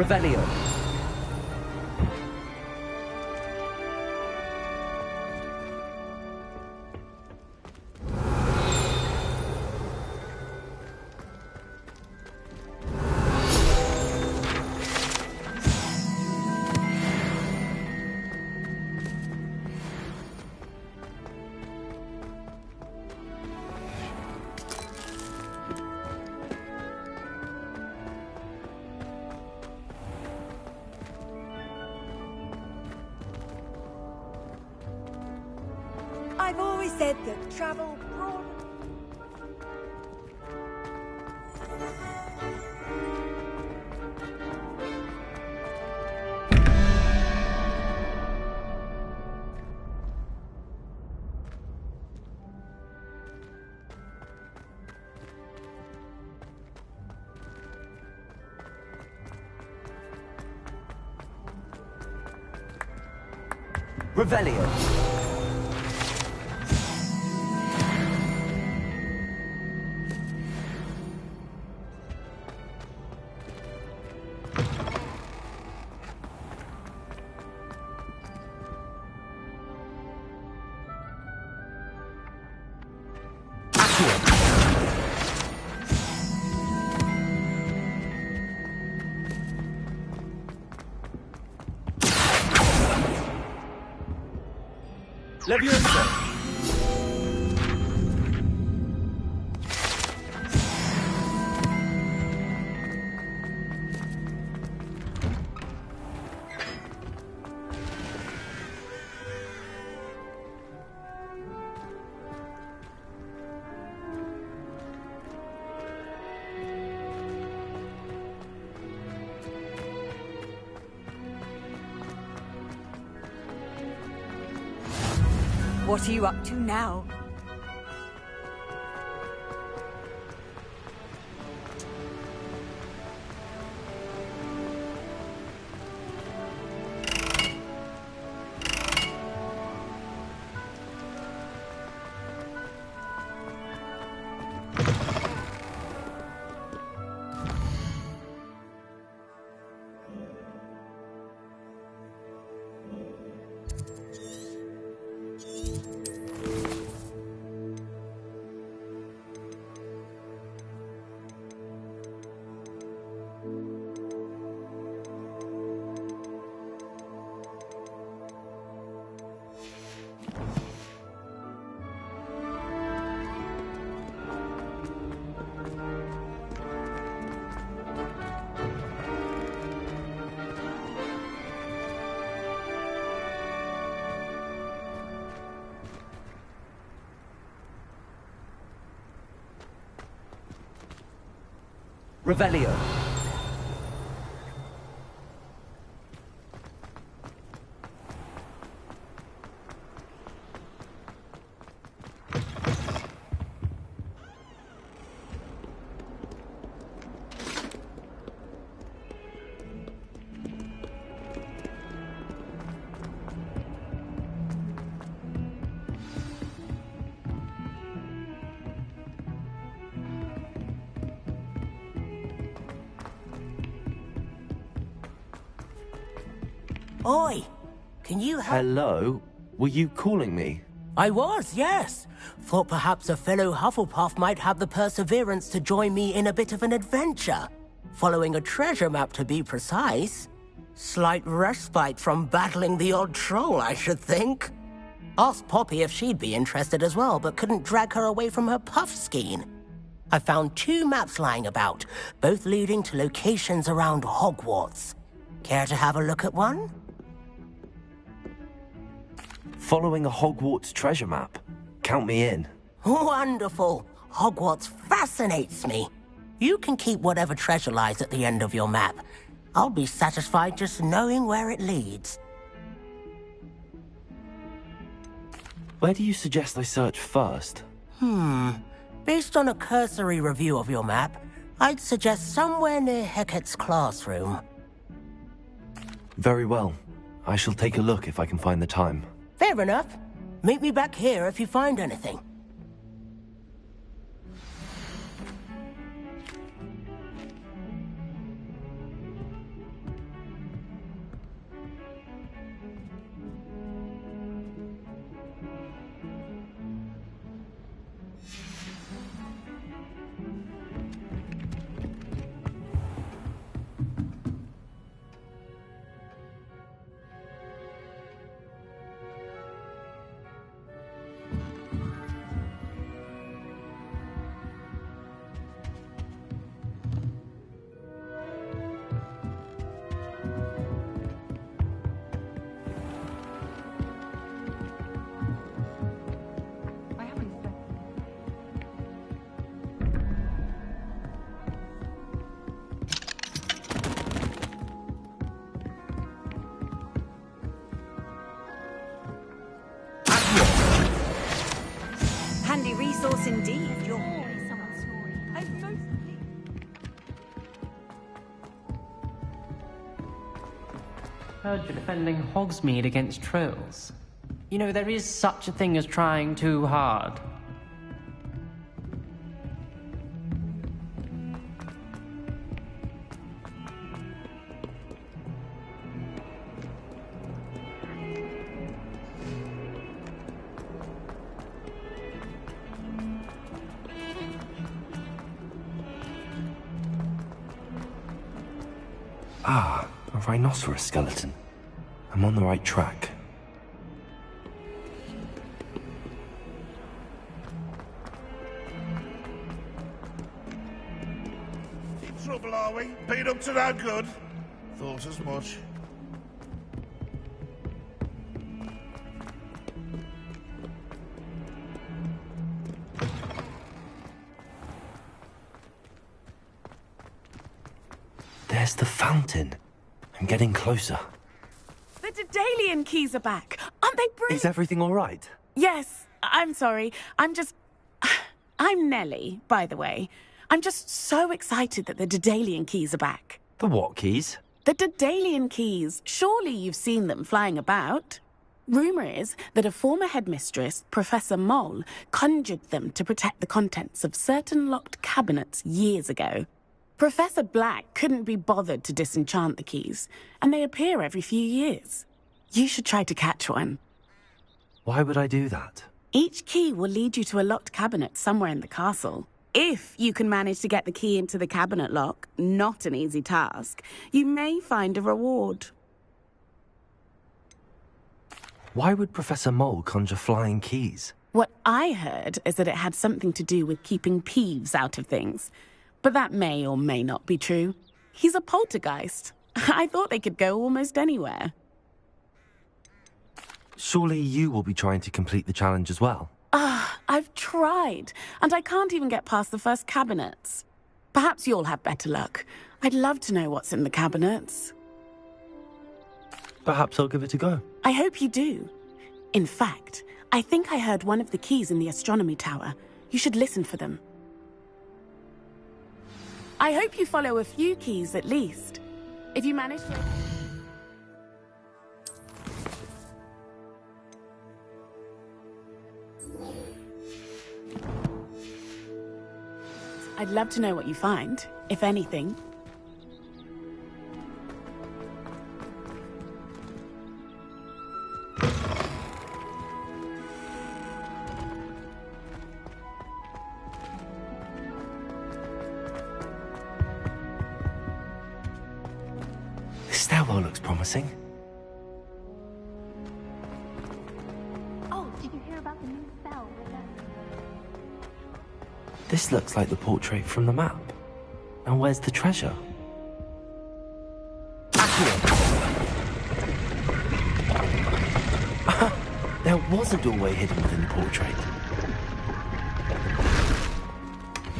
Revelio. I've always said that travel broad... Revelio. Leviosa. What are you up to now? Revelio. Oi! Can you help? Hello? Were you calling me? I was, yes. Thought perhaps a fellow Hufflepuff might have the perseverance to join me in a bit of an adventure. Following a treasure map, to be precise. Slight respite from battling the odd troll, I should think. Asked Poppy if she'd be interested as well, but couldn't drag her away from her puff skein. I found 2 maps lying about, both leading to locations around Hogwarts. Care to have a look at one? Following a Hogwarts treasure map. Count me in. Wonderful. Hogwarts fascinates me. You can keep whatever treasure lies at the end of your map. I'll be satisfied just knowing where it leads. Where do you suggest I search first? Based on a cursory review of your map, I'd suggest somewhere near Hecat's classroom. Very well. I shall take a look if I can find the time. Fair enough. Meet me back here if you find anything. resource indeed. You're always someone's story. I've mostly... Heard you're defending Hogsmeade against trolls. You know, there is such a thing as trying too hard. Ah, a rhinoceros skeleton. I'm on the right track. In trouble, are we? Been up to no good? Thought as much. There's the fountain. I'm getting closer. The Daedalian keys are back. Aren't they brilliant? Is everything all right? Yes. I'm sorry. I'm Nellie, by the way. I'm just so excited that the Daedalian keys are back. The what keys? The Daedalian keys. Surely you've seen them flying about. Rumour is that a former headmistress, Professor Mole, conjured them to protect the contents of certain locked cabinets years ago. Professor Black couldn't be bothered to disenchant the keys, and they appear every few years. You should try to catch one. Why would I do that? Each key will lead you to a locked cabinet somewhere in the castle. If you can manage to get the key into the cabinet lock, not an easy task, you may find a reward. Why would Professor Mole conjure flying keys? What I heard is that it had something to do with keeping Peeves out of things. But that may or may not be true. He's a poltergeist. I thought they could go almost anywhere. Surely you will be trying to complete the challenge as well? I've tried, and I can't even get past the first cabinets. Perhaps you'll have better luck. I'd love to know what's in the cabinets. Perhaps I'll give it a go. I hope you do. In fact, I think I heard one of the keys in the astronomy tower. You should listen for them. I hope you follow a few keys at least. If you manage to... I'd love to know what you find, if anything. This stairwell looks promising. Oh, did you hear about the new spell? This looks like the portrait from the map. And where's the treasure? There was a doorway hidden within the portrait.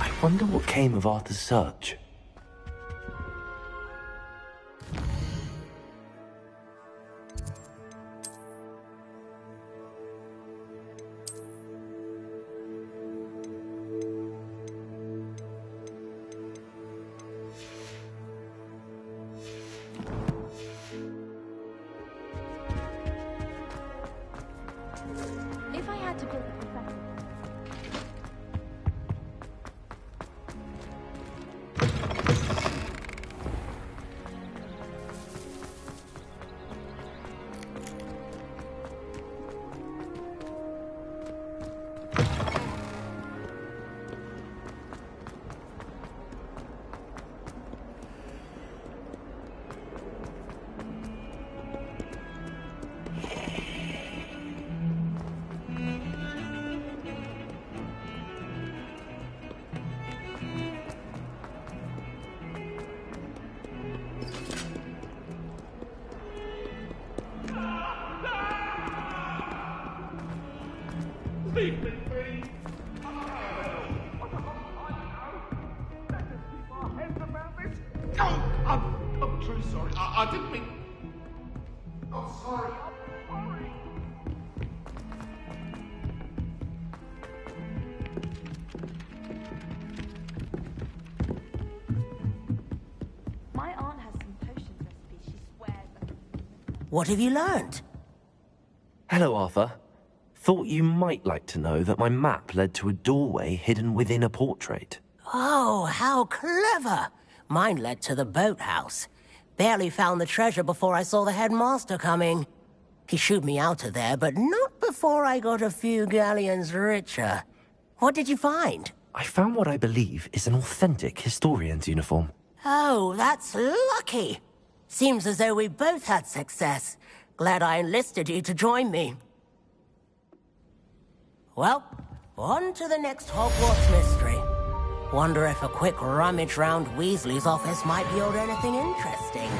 I wonder what came of Arthur's search. If I had to build a professor... Leave me be! I'm truly sorry. I didn't mean... I'm sorry. I'm sorry. What have you learned? Hello, Arthur. Thought you might like to know that my map led to a doorway hidden within a portrait. Oh, how clever! Mine led to the boathouse. Barely found the treasure before I saw the headmaster coming. He shooed me out of there, but not before I got a few galleons richer. What did you find? I found what I believe is an authentic historian's uniform. Oh, that's lucky. Seems as though we both had success. Glad I enlisted you to join me. Well, on to the next Hogwarts mystery. Wonder if a quick rummage round Weasley's office might yield anything interesting.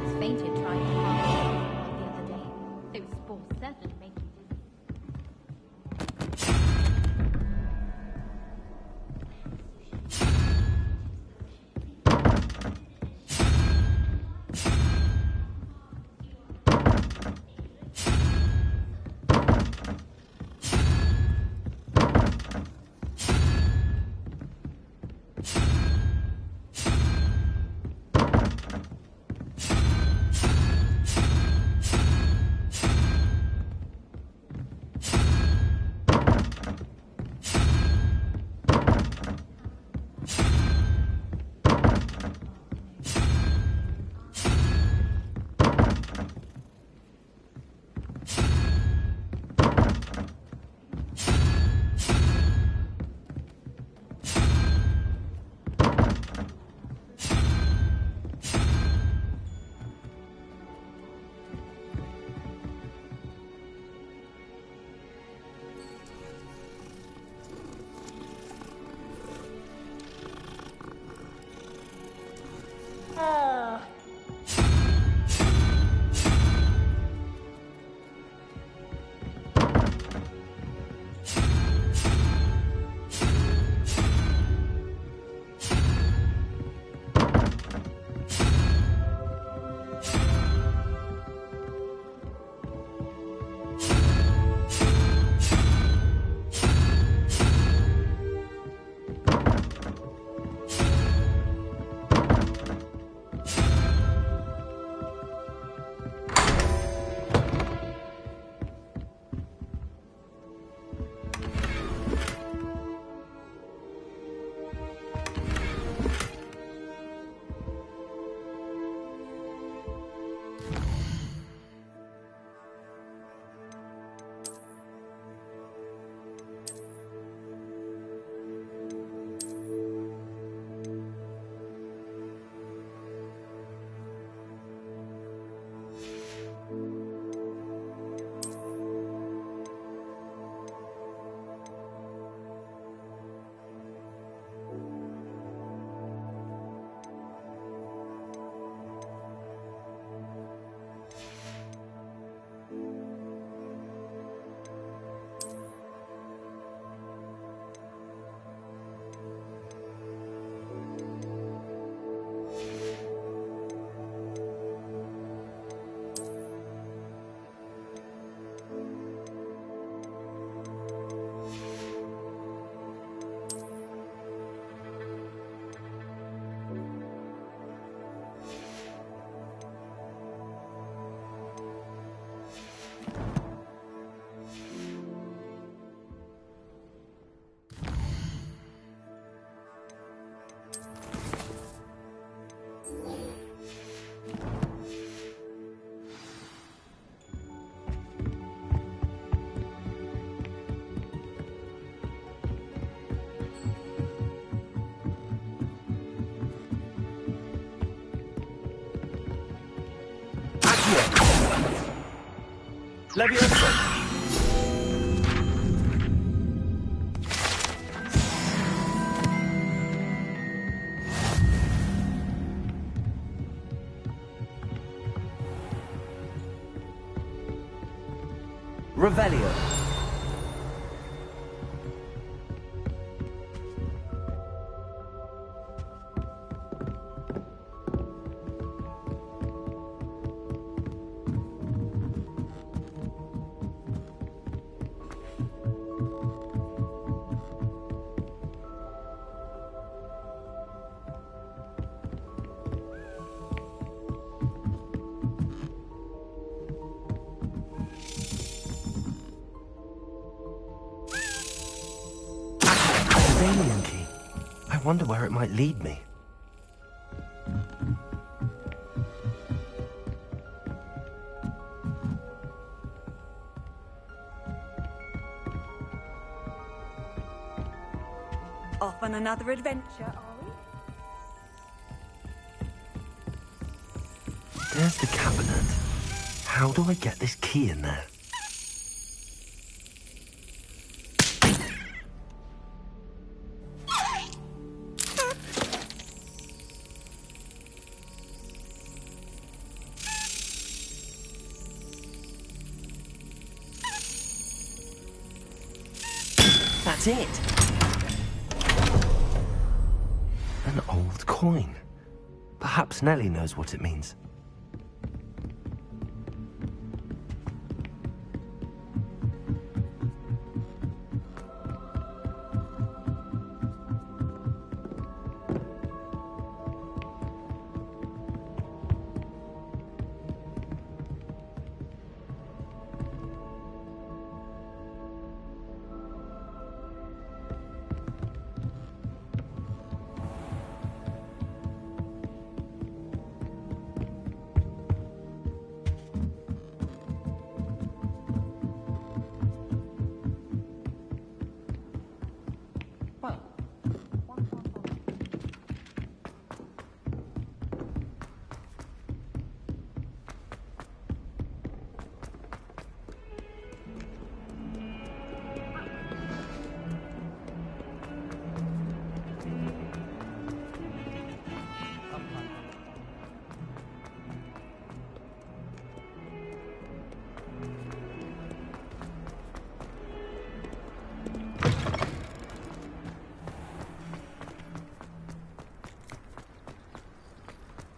He's fainted trying to find the other day. Those spores certainly make you Leviosa! Revelio. wonder where it might lead me. Off on another adventure, are we? There's the cabinet. How do I get this key in there? That's it. An old coin. Perhaps Nellie knows what it means.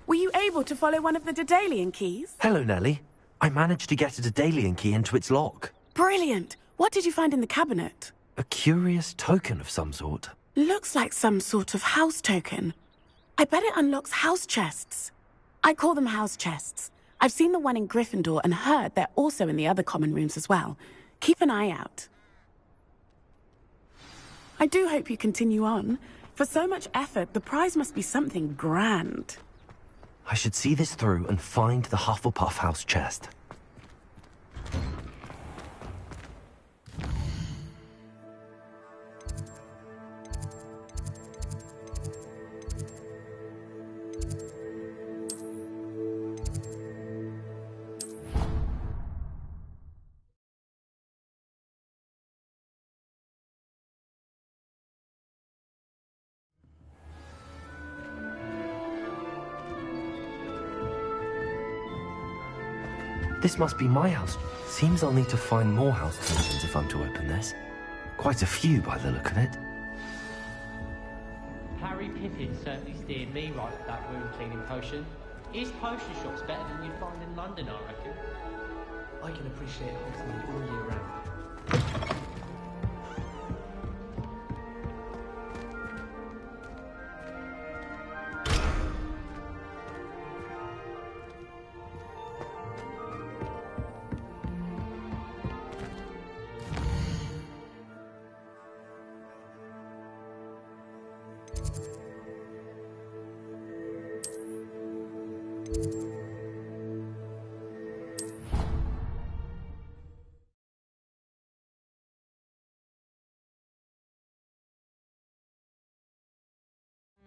Were you able to follow one of the Daedalian keys? Hello, Nellie. I managed to get a Daedalian key into its lock. Brilliant! What did you find in the cabinet? A curious token of some sort. Looks like some sort of house token. I bet it unlocks house chests. I call them house chests. I've seen the one in Gryffindor and heard they're also in the other common rooms as well. Keep an eye out. I do hope you continue on. For so much effort, the prize must be something grand. I should see this through and find the Hufflepuff house chest. This must be my house. Seems I'll need to find more house tokens if I'm to open this. Quite a few by the look of it. Harry Pippin certainly steered me right with that wound cleaning potion. His potion shop's better than you'd find in London, I reckon. I can appreciate Hogsmeade all year round.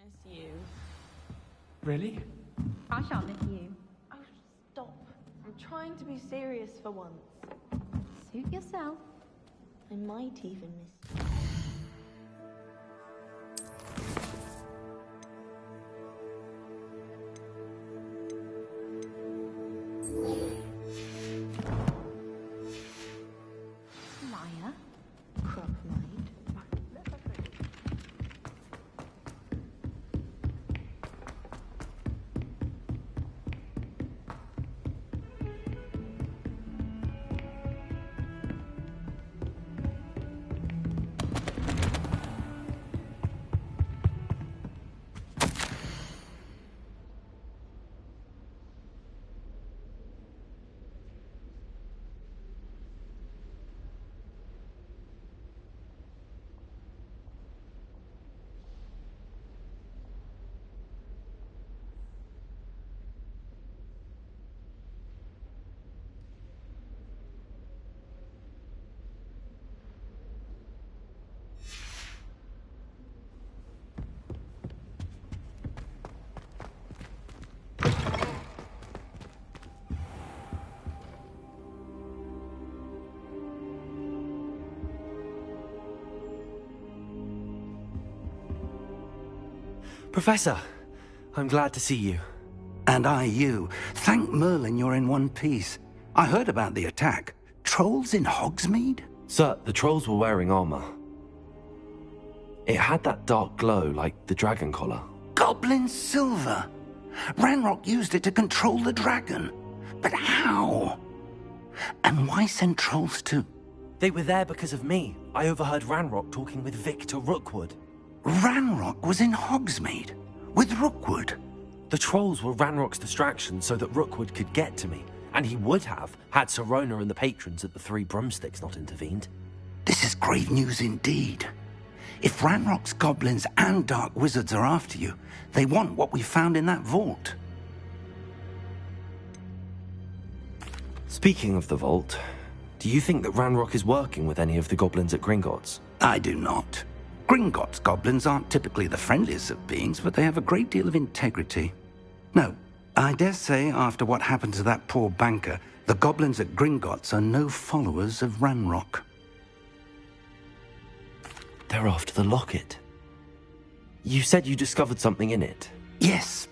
Miss you. Really? I shan't miss you. Oh, stop. I'm trying to be serious for once. Suit yourself. I might even miss you. Liar. Crop might. Professor, I'm glad to see you. And I you. Thank Merlin you're in one piece. I heard about the attack. Trolls in Hogsmeade? Sir, the trolls were wearing armor. It had that dark glow like the dragon collar. Goblin silver. Ranrock used it to control the dragon. But how? And why send trolls to... They were there because of me. I overheard Ranrock talking with Victor Rookwood. Ranrock was in Hogsmeade? With Rookwood? The trolls were Ranrock's distraction so that Rookwood could get to me. And he would have, had Sirona and the patrons at the Three Broomsticks not intervened. This is grave news indeed. If Ranrock's goblins and dark wizards are after you, they want what we found in that vault. Speaking of the vault, do you think that Ranrock is working with any of the goblins at Gringotts? I do not. Gringotts goblins aren't typically the friendliest of beings, but they have a great deal of integrity. No, I dare say after what happened to that poor banker, the goblins at Gringotts are no followers of Ranrock. They're after the locket. You said you discovered something in it. Yes.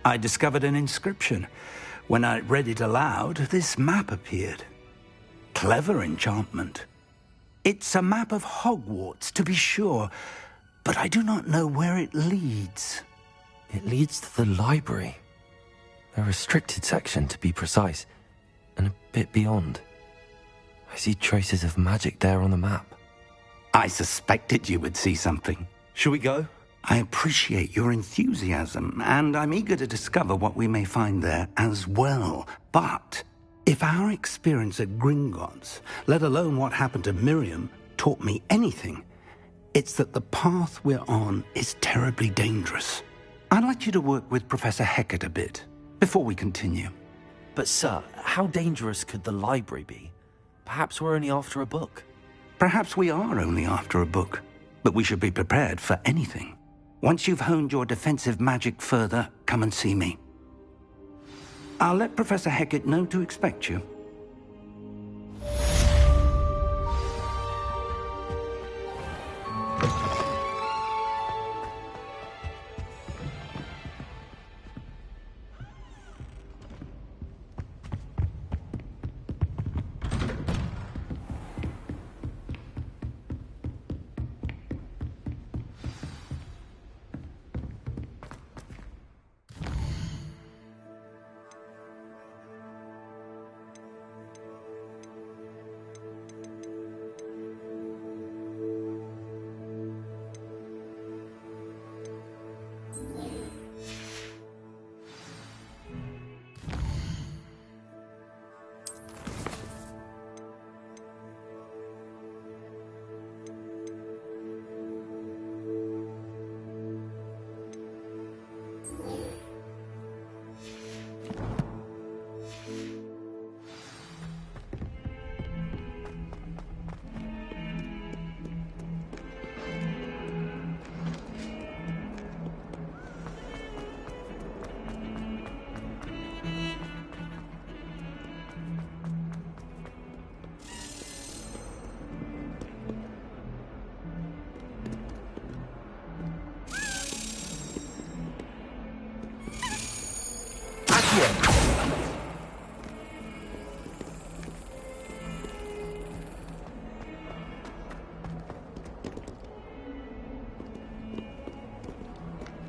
I discovered an inscription. When I read it aloud, this map appeared. Clever enchantment. It's a map of Hogwarts, to be sure, but I do not know where it leads. It leads to the library. A restricted section, to be precise, and a bit beyond. I see traces of magic there on the map. I suspected you would see something. Shall we go? I appreciate your enthusiasm, and I'm eager to discover what we may find there as well. But if our experience at Gringotts, let alone what happened to Miriam, taught me anything, it's that the path we're on is terribly dangerous. I'd like you to work with Professor Hecat a bit before we continue. But sir, how dangerous could the library be? Perhaps we're only after a book. Perhaps we are only after a book, but we should be prepared for anything. Once you've honed your defensive magic further, come and see me. I'll let Professor Hecat know to expect you.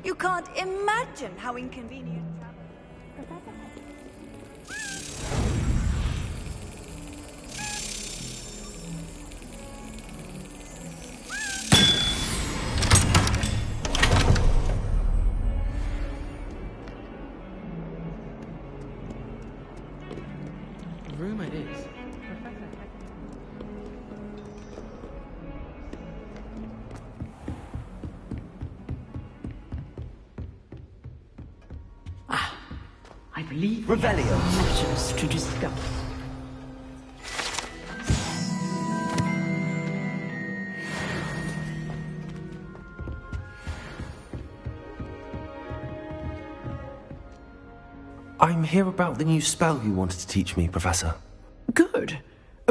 You can't imagine how inconvenient. Room it is. I believe Revelio. matters to discuss. I'm here about the new spell you wanted to teach me, Professor. Good.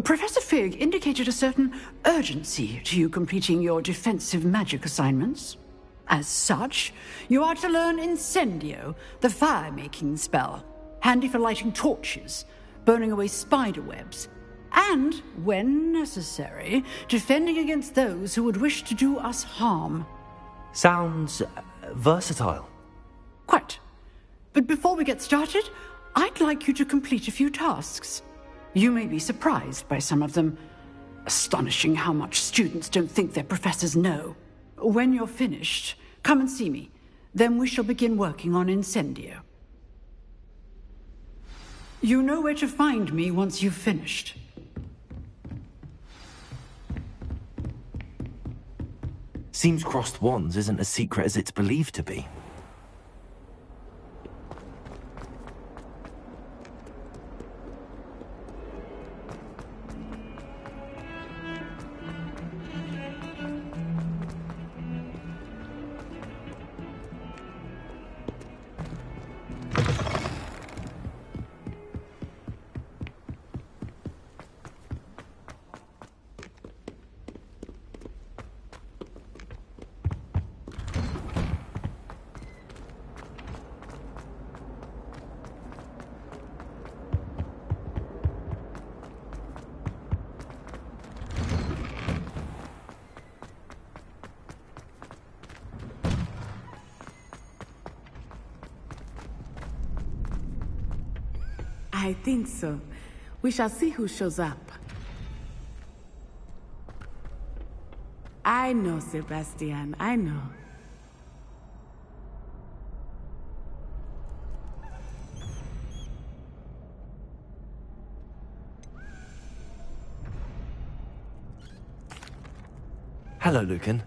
Professor Fig indicated a certain urgency to you completing your defensive magic assignments. As such, you are to learn Incendio, the fire-making spell, handy for lighting torches, burning away spider webs, and, when necessary, defending against those who would wish to do us harm. Sounds versatile. Quite. But before we get started, I'd like you to complete a few tasks. You may be surprised by some of them. Astonishing how much students don't think their professors know. When you're finished, come and see me. Then we shall begin working on Incendio. You know where to find me once you've finished. Seems crossed wands isn't as secret as it's believed to be. I think so. We shall see who shows up. I know, Sebastian, I know. Hello, Lucan.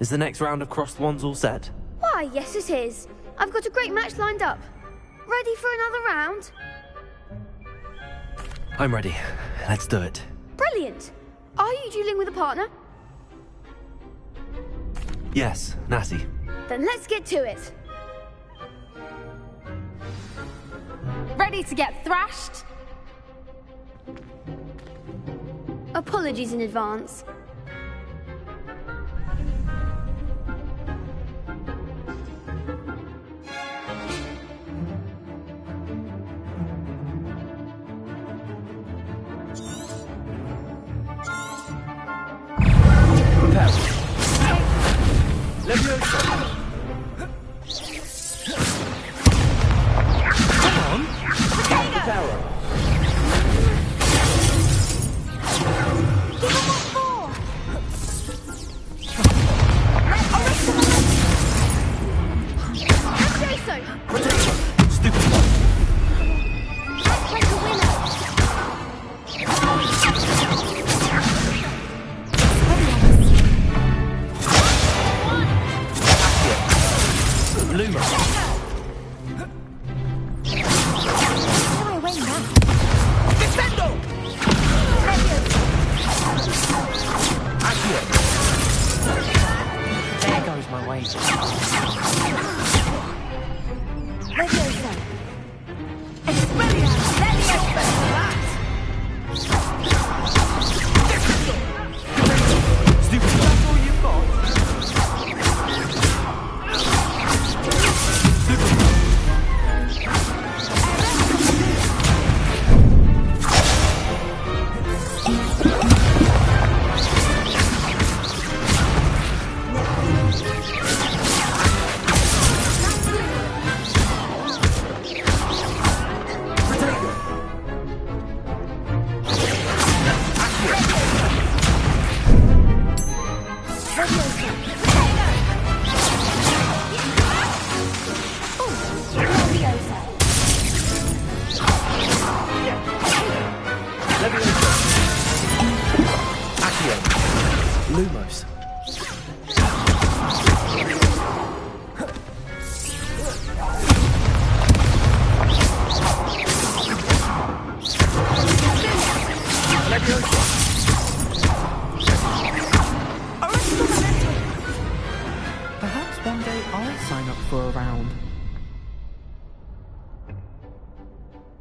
Is the next round of crossed wands all set? Why, yes it is. I've got a great match lined up. Ready for another round? I'm ready. Let's do it. Brilliant. Are you dueling with a partner? Yes, Natty. Then let's get to it. Ready to get thrashed? Apologies in advance.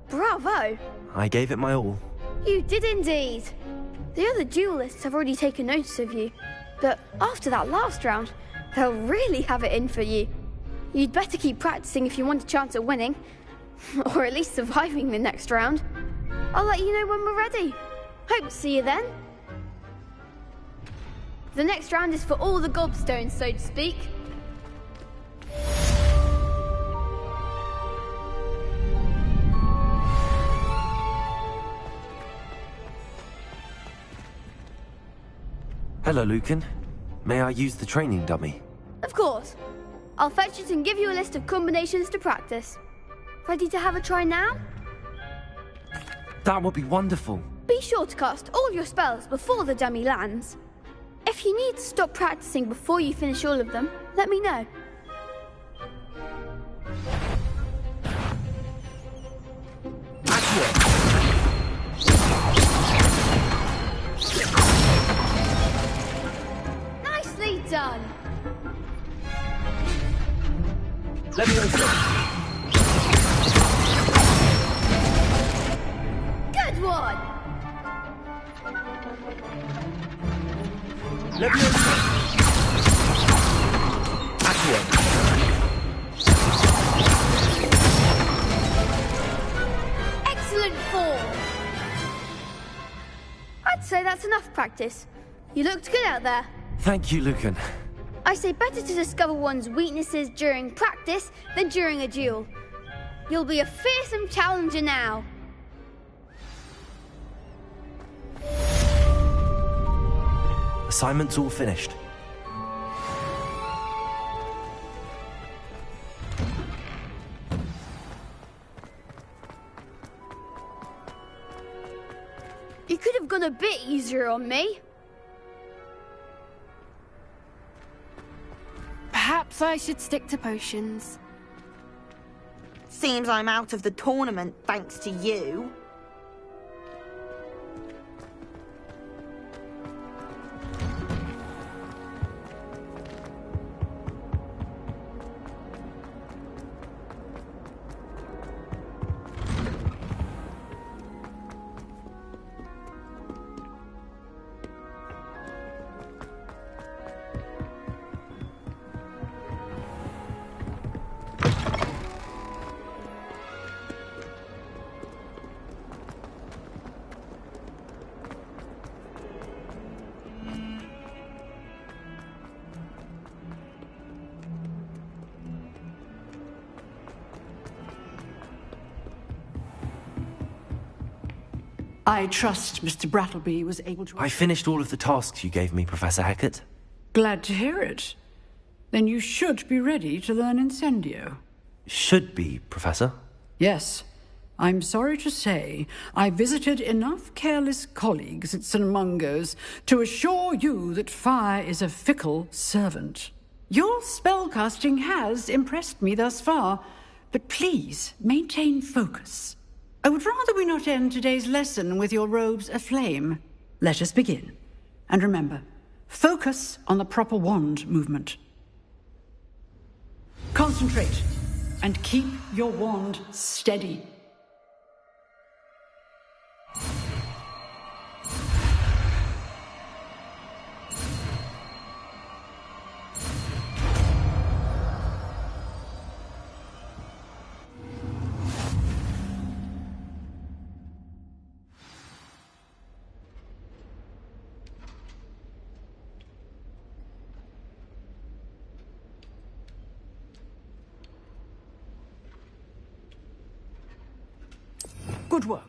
Bravo! I gave it my all. You did indeed. The other duelists have already taken notice of you. But after that last round, They'll really have it in for you. You'd better keep practicing if you want a chance at winning. Or at least surviving the next round. I'll let you know when we're ready. Hope to see you then. The next round is for all the gobstones, so to speak. Hello, Lucan. May I use the training dummy? Of course. I'll fetch it and give you a list of combinations to practice. Ready to have a try now? That would be wonderful. Be sure to cast all your spells before the dummy lands. If you need to stop practicing before you finish all of them, let me know. Nicely done. Let me open. Good one. Let me open. Excellent form. I'd say that's enough practice. You looked good out there. Thank you, Lucan. I say better to discover one's weaknesses during practice than during a duel. You'll be a fearsome challenger now. Assignment's all finished. You could have gone a bit easier on me. Perhaps I should stick to potions. Seems I'm out of the tournament thanks to you. I trust Mr. Brattleby was able to... I finished all of the tasks you gave me, Professor Hackett. Glad to hear it. Then you should be ready to learn Incendio. Should be, Professor. Yes. I'm sorry to say I visited enough careless colleagues at St. Mungo's to assure you that fire is a fickle servant. Your spellcasting has impressed me thus far, but please maintain focus. I would rather we not end today's lesson with your robes aflame. Let us begin. And remember, focus on the proper wand movement. Concentrate, and keep your wand steady. Good work.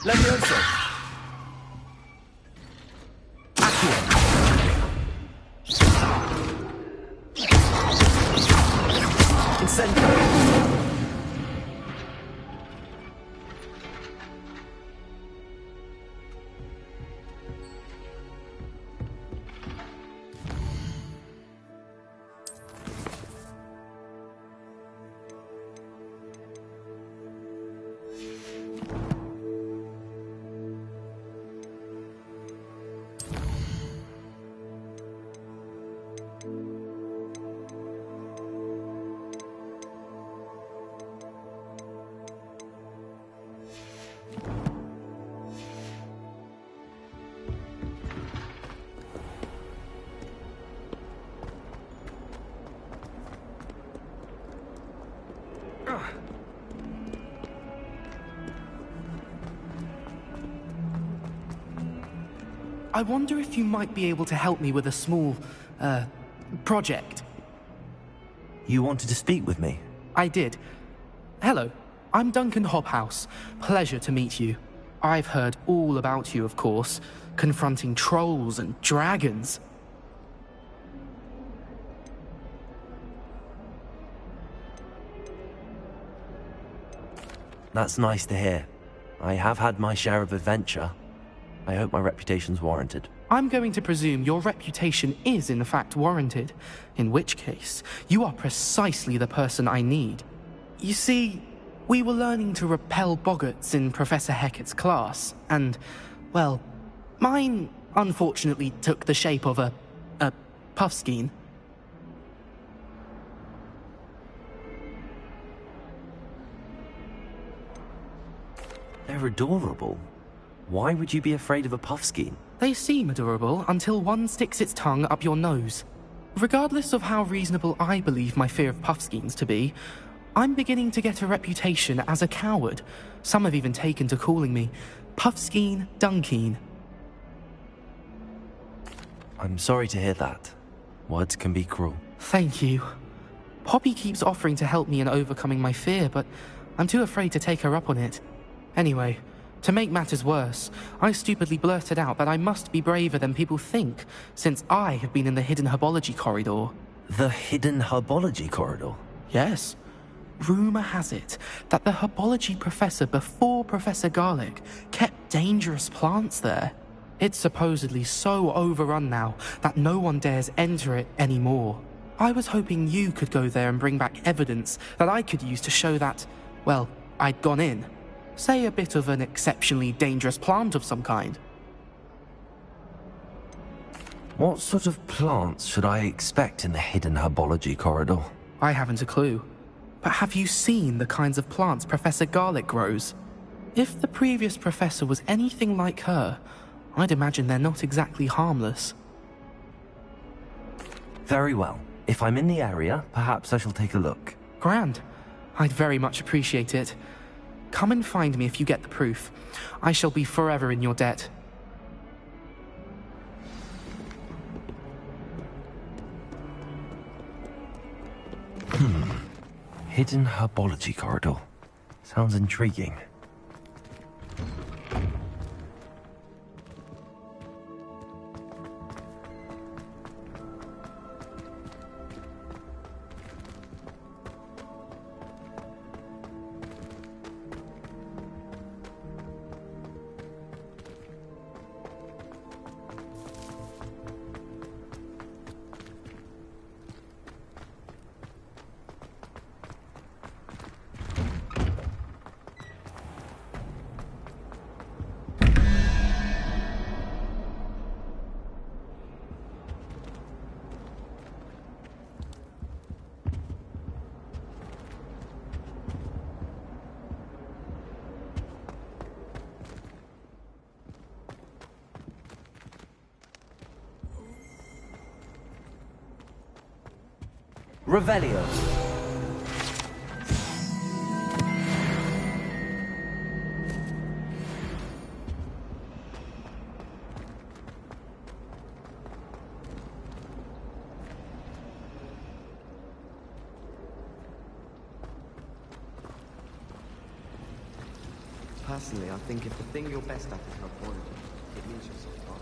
Levioso! Incendio! I wonder if you might be able to help me with a small, project. You wanted to speak with me? I did. Hello, I'm Duncan Hobhouse. Pleasure to meet you. I've heard all about you, of course, confronting trolls and dragons. That's nice to hear. I have had my share of adventure. I hope my reputation's warranted. I'm going to presume your reputation is in fact warranted, in which case, you are precisely the person I need. You see, we were learning to repel boggarts in Professor Hecat's class, and, well, mine unfortunately took the shape of a puffskein. They're adorable. Why would you be afraid of a puffskein? They seem adorable until one sticks its tongue up your nose. Regardless of how reasonable I believe my fear of puffskeins to be, I'm beginning to get a reputation as a coward. Some have even taken to calling me Puffskein Dunkeen. I'm sorry to hear that. Words can be cruel. Thank you. Poppy keeps offering to help me in overcoming my fear, but I'm too afraid to take her up on it. Anyway, to make matters worse, I stupidly blurted out that I must be braver than people think, since I have been in the hidden herbology corridor. The hidden herbology corridor? Yes. Rumour has it that the herbology professor before Professor Garlic kept dangerous plants there. It's supposedly so overrun now that no one dares enter it anymore. I was hoping you could go there and bring back evidence that I could use to show that, well, I'd gone in. Say a bit of an exceptionally dangerous plant of some kind. What sort of plants should I expect in the hidden herbology corridor? I haven't a clue. But have you seen the kinds of plants Professor Garlic grows? If the previous professor was anything like her, I'd imagine they're not exactly harmless. Very well. If I'm in the area, perhaps I shall take a look. Grand. I'd very much appreciate it. Come and find me if you get the proof. I shall be forever in your debt. Hidden herbology corridor. Sounds intriguing. Revelio. Personally, I think if the thing you're best at is herbology, it means you're so far.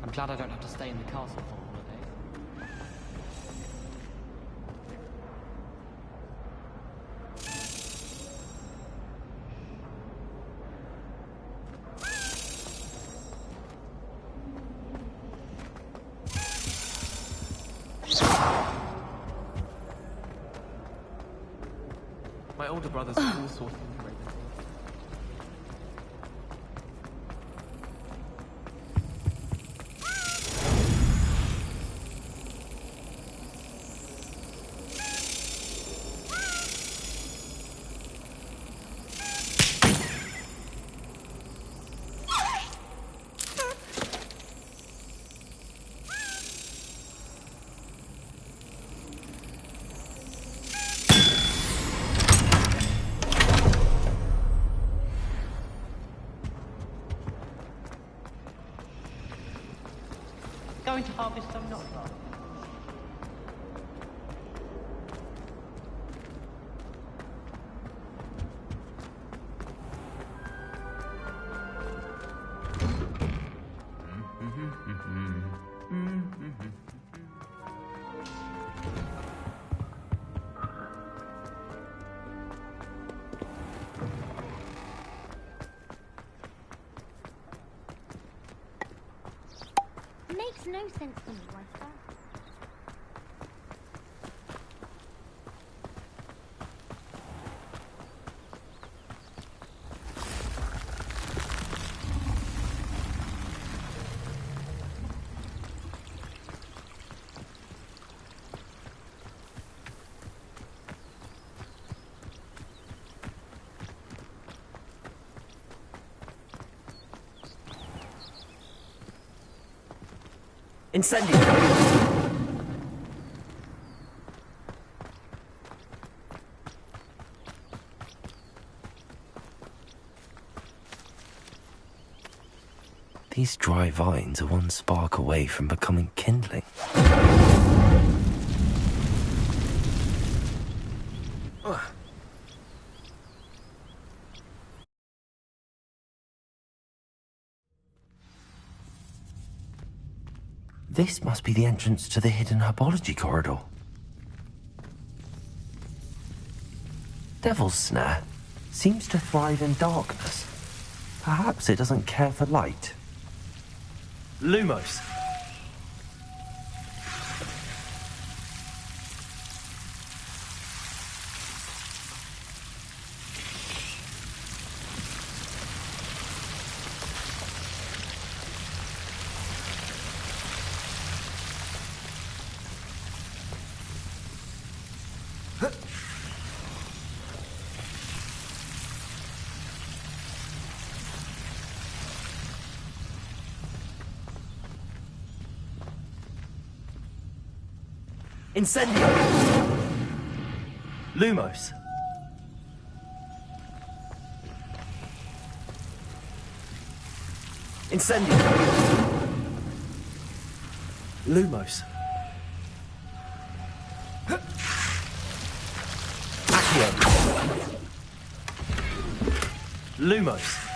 I'm glad I don't have to stay in the castle for holidays. My older brother's all sorts of great. harvest some not far. Makes no sense to me, Weister. Incendio! These dry vines are one spark away from becoming kindling. This must be the entrance to the hidden herbology corridor. Devil's Snare seems to thrive in darkness. Perhaps it doesn't care for light. Lumos. Incendio! Lumos. Incendio! Lumos. Accio. Lumos.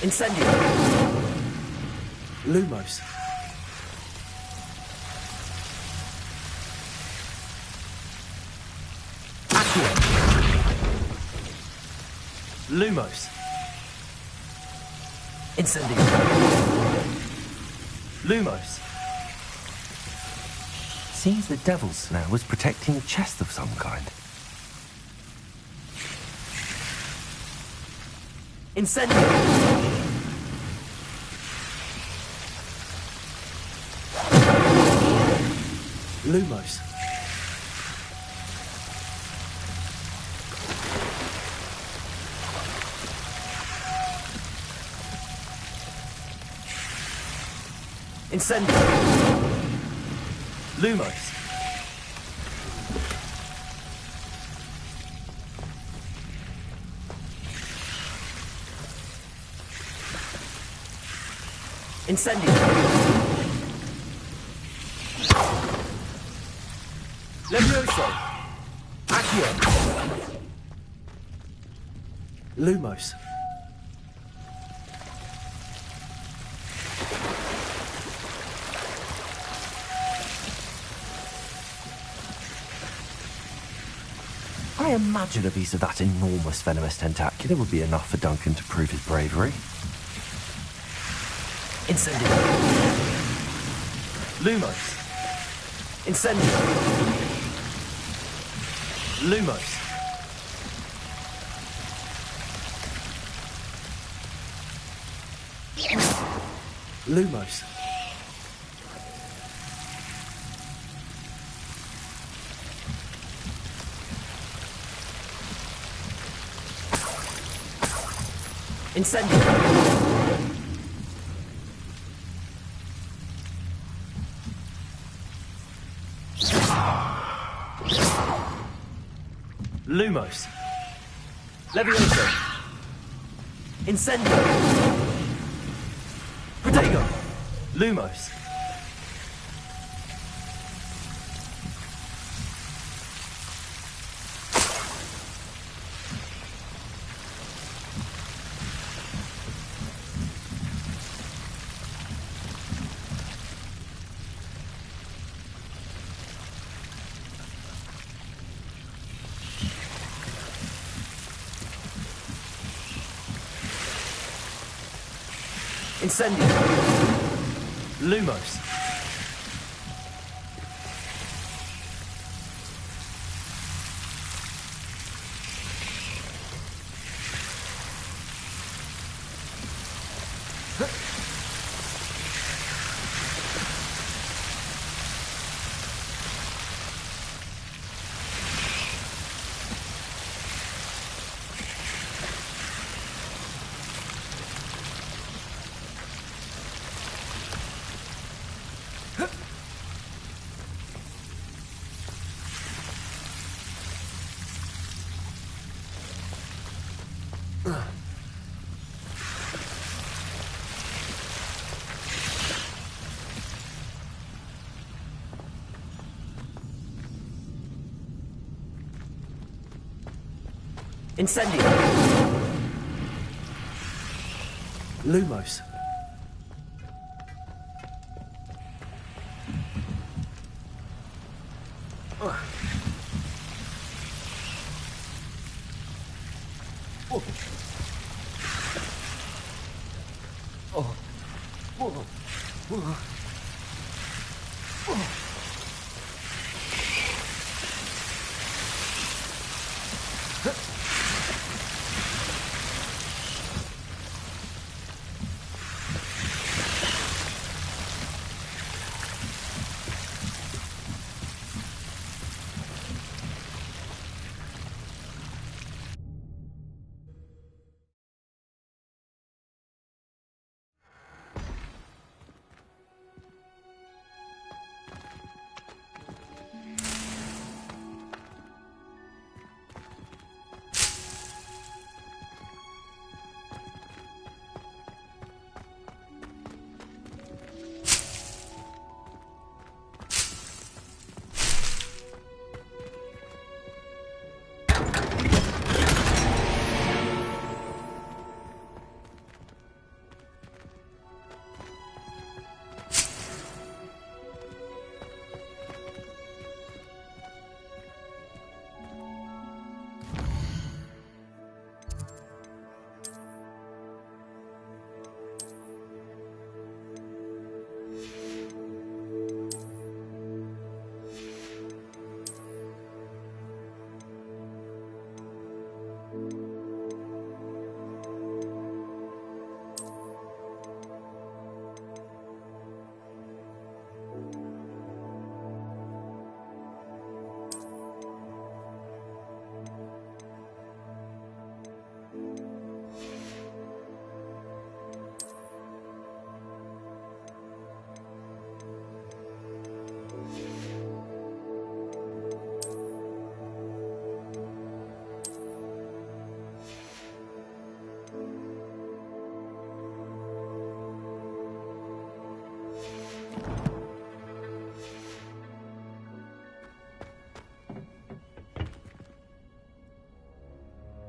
Incendio! Lumos. Accio. Lumos. Incendio! Lumos. Seems the Devil's Snare was protecting a chest of some kind. Incendio! Lumos. Incendio! Lumos. Incendio! Levioso. Accio. Lumos. I imagine a piece of that enormous venomous tentacular would be enough for Duncan to prove his bravery. Incendio! Lumos. Incendio! Lumos. Lumos. Incendio. Lumos. Levioso. Incendio. Protego. Lumos. Incendio. Lumos. Incendio. Lumos.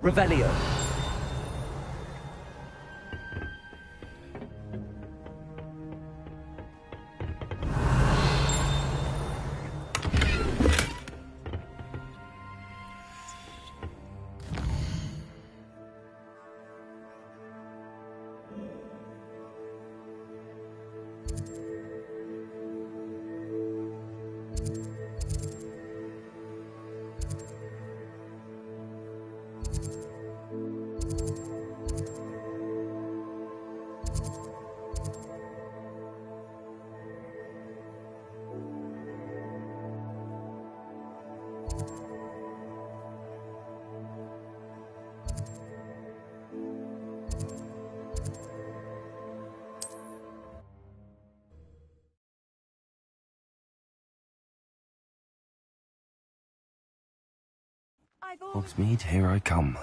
Revelio. Hogsmeade, here I come.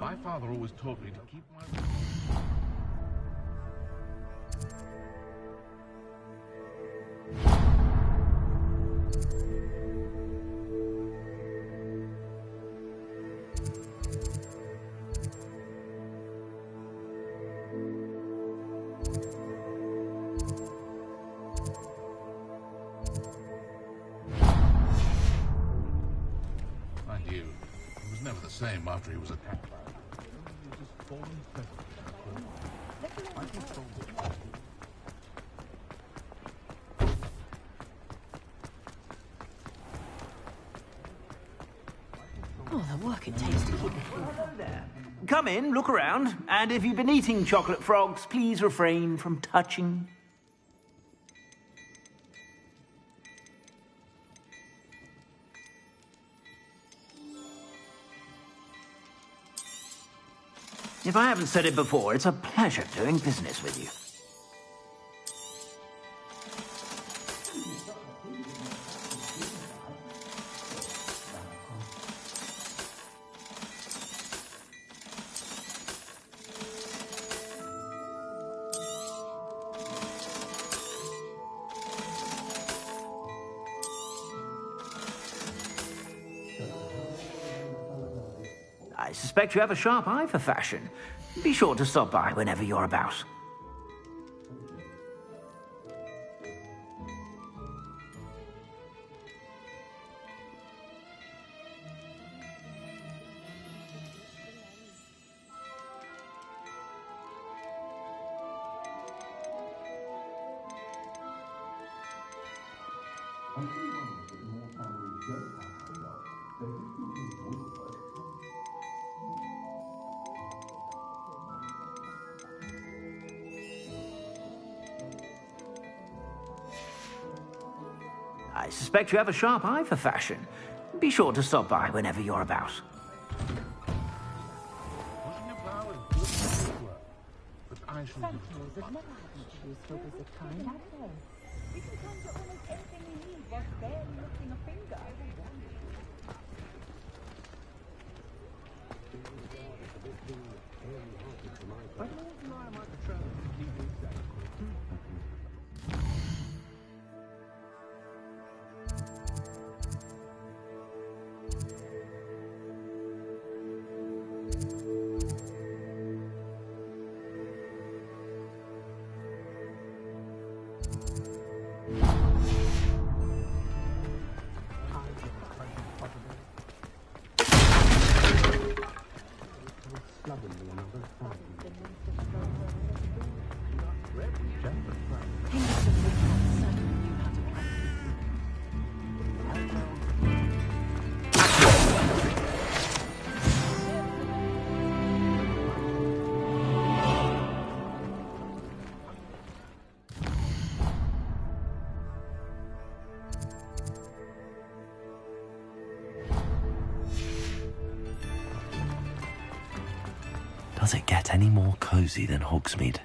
My father always taught me to keep my... Mind you, he was never the same after he was attacked by it. Oh, the work it takes to keep it. Hello there. Come in, look around, and if you've been eating chocolate frogs, please refrain from touching. If I haven't said it before, it's a pleasure doing business with you. I suspect you have a sharp eye for fashion. Be sure to stop by whenever you're about. I suspect you have a sharp eye for fashion. Be sure to stop by whenever you're about. Sentinels have never had much use for this kind, have they? We can conjure almost anything we need while barely lifting a finger. Does it get any more cozy than Hogsmeade?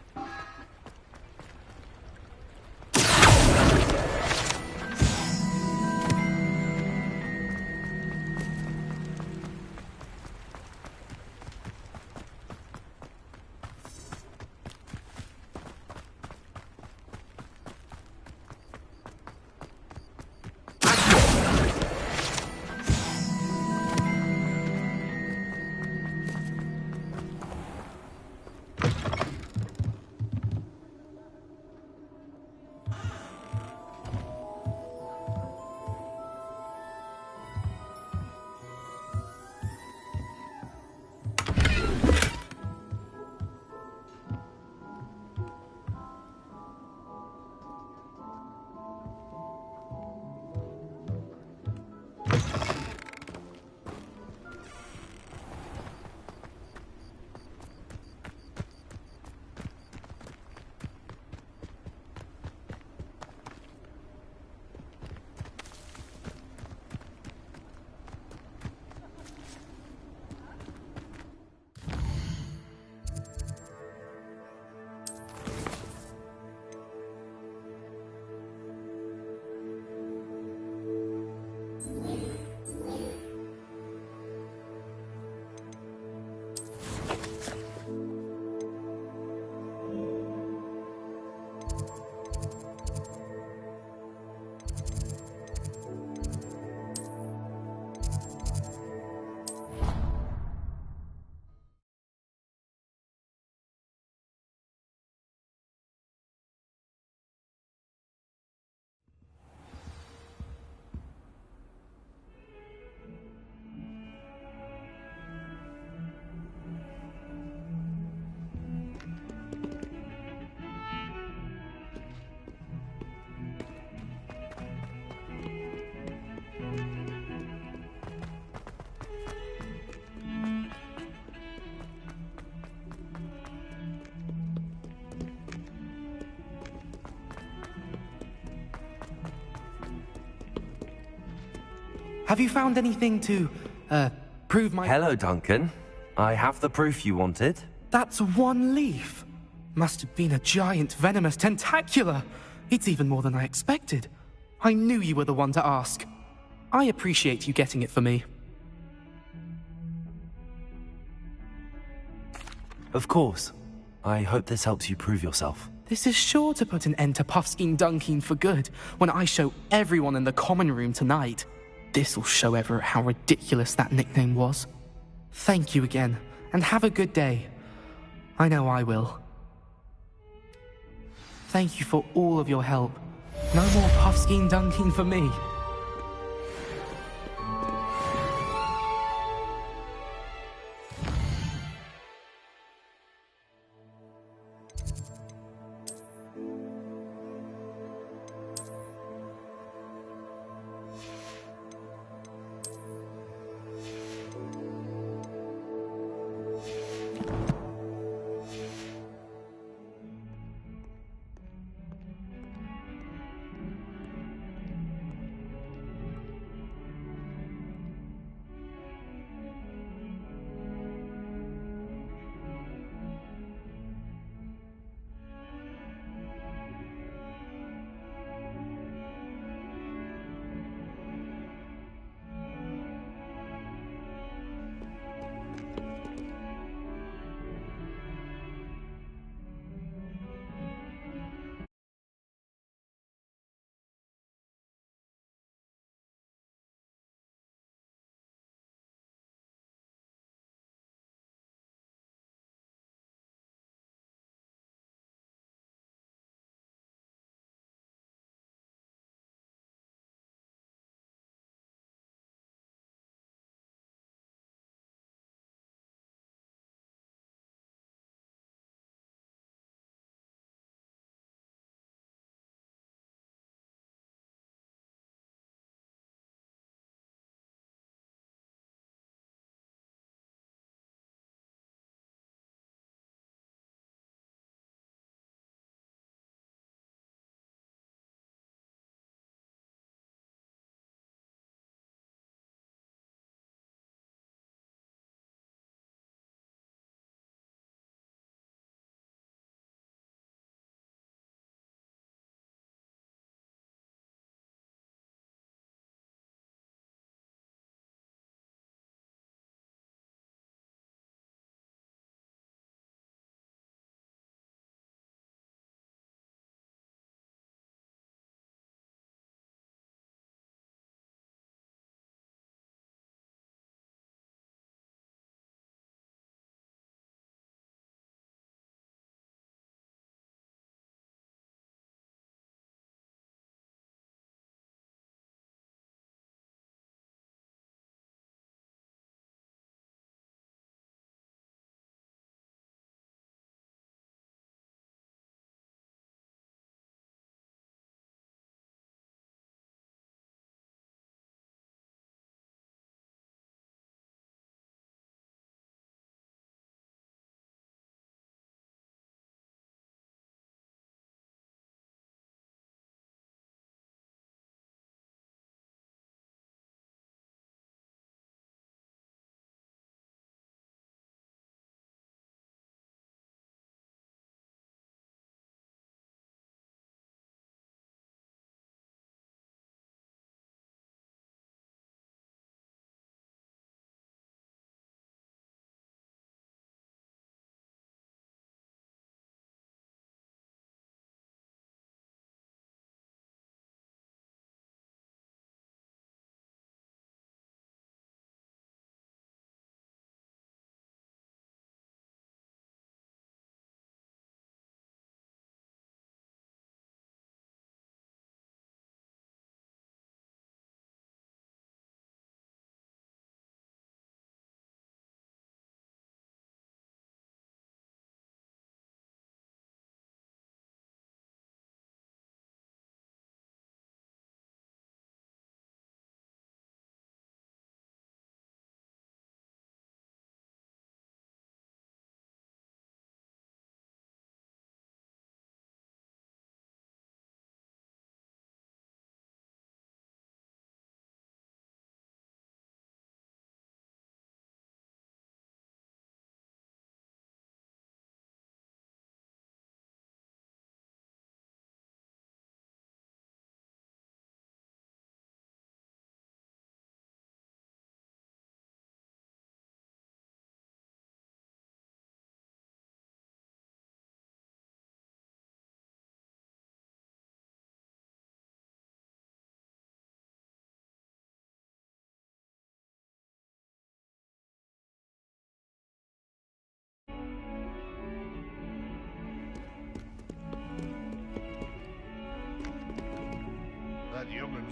Have you found anything to, prove my... Hello, Duncan. I have the proof you wanted. That's one leaf. Must have been a giant venomous tentacula. It's even more than I expected. I knew you were the one to ask. I appreciate you getting it for me. Of course. I hope this helps you prove yourself. This is sure to put an end to Puffskein Dunkeen for good when I show everyone in the common room tonight. This'll show Everett how ridiculous that nickname was. Thank you again, and have a good day. I know I will. Thank you for all of your help. No more Puffskein Dunkeen for me.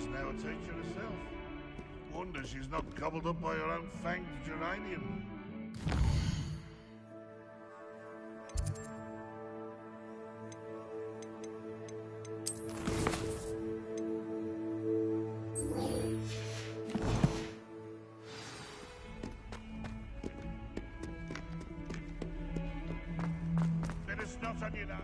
She's now a teacher herself. Wonder she's not gobbled up by her own fanged geranium. Bit of snot on your nose.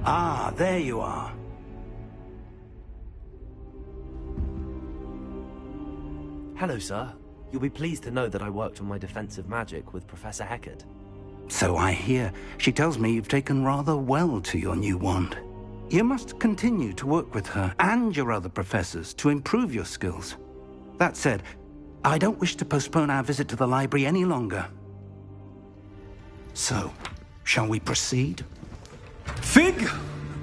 Ah, there you are. Hello, sir. You'll be pleased to know that I worked on my defensive magic with Professor Heckard. So I hear. She tells me you've taken rather well to your new wand. You must continue to work with her and your other professors to improve your skills. That said, I don't wish to postpone our visit to the library any longer. So, shall we proceed? Fig!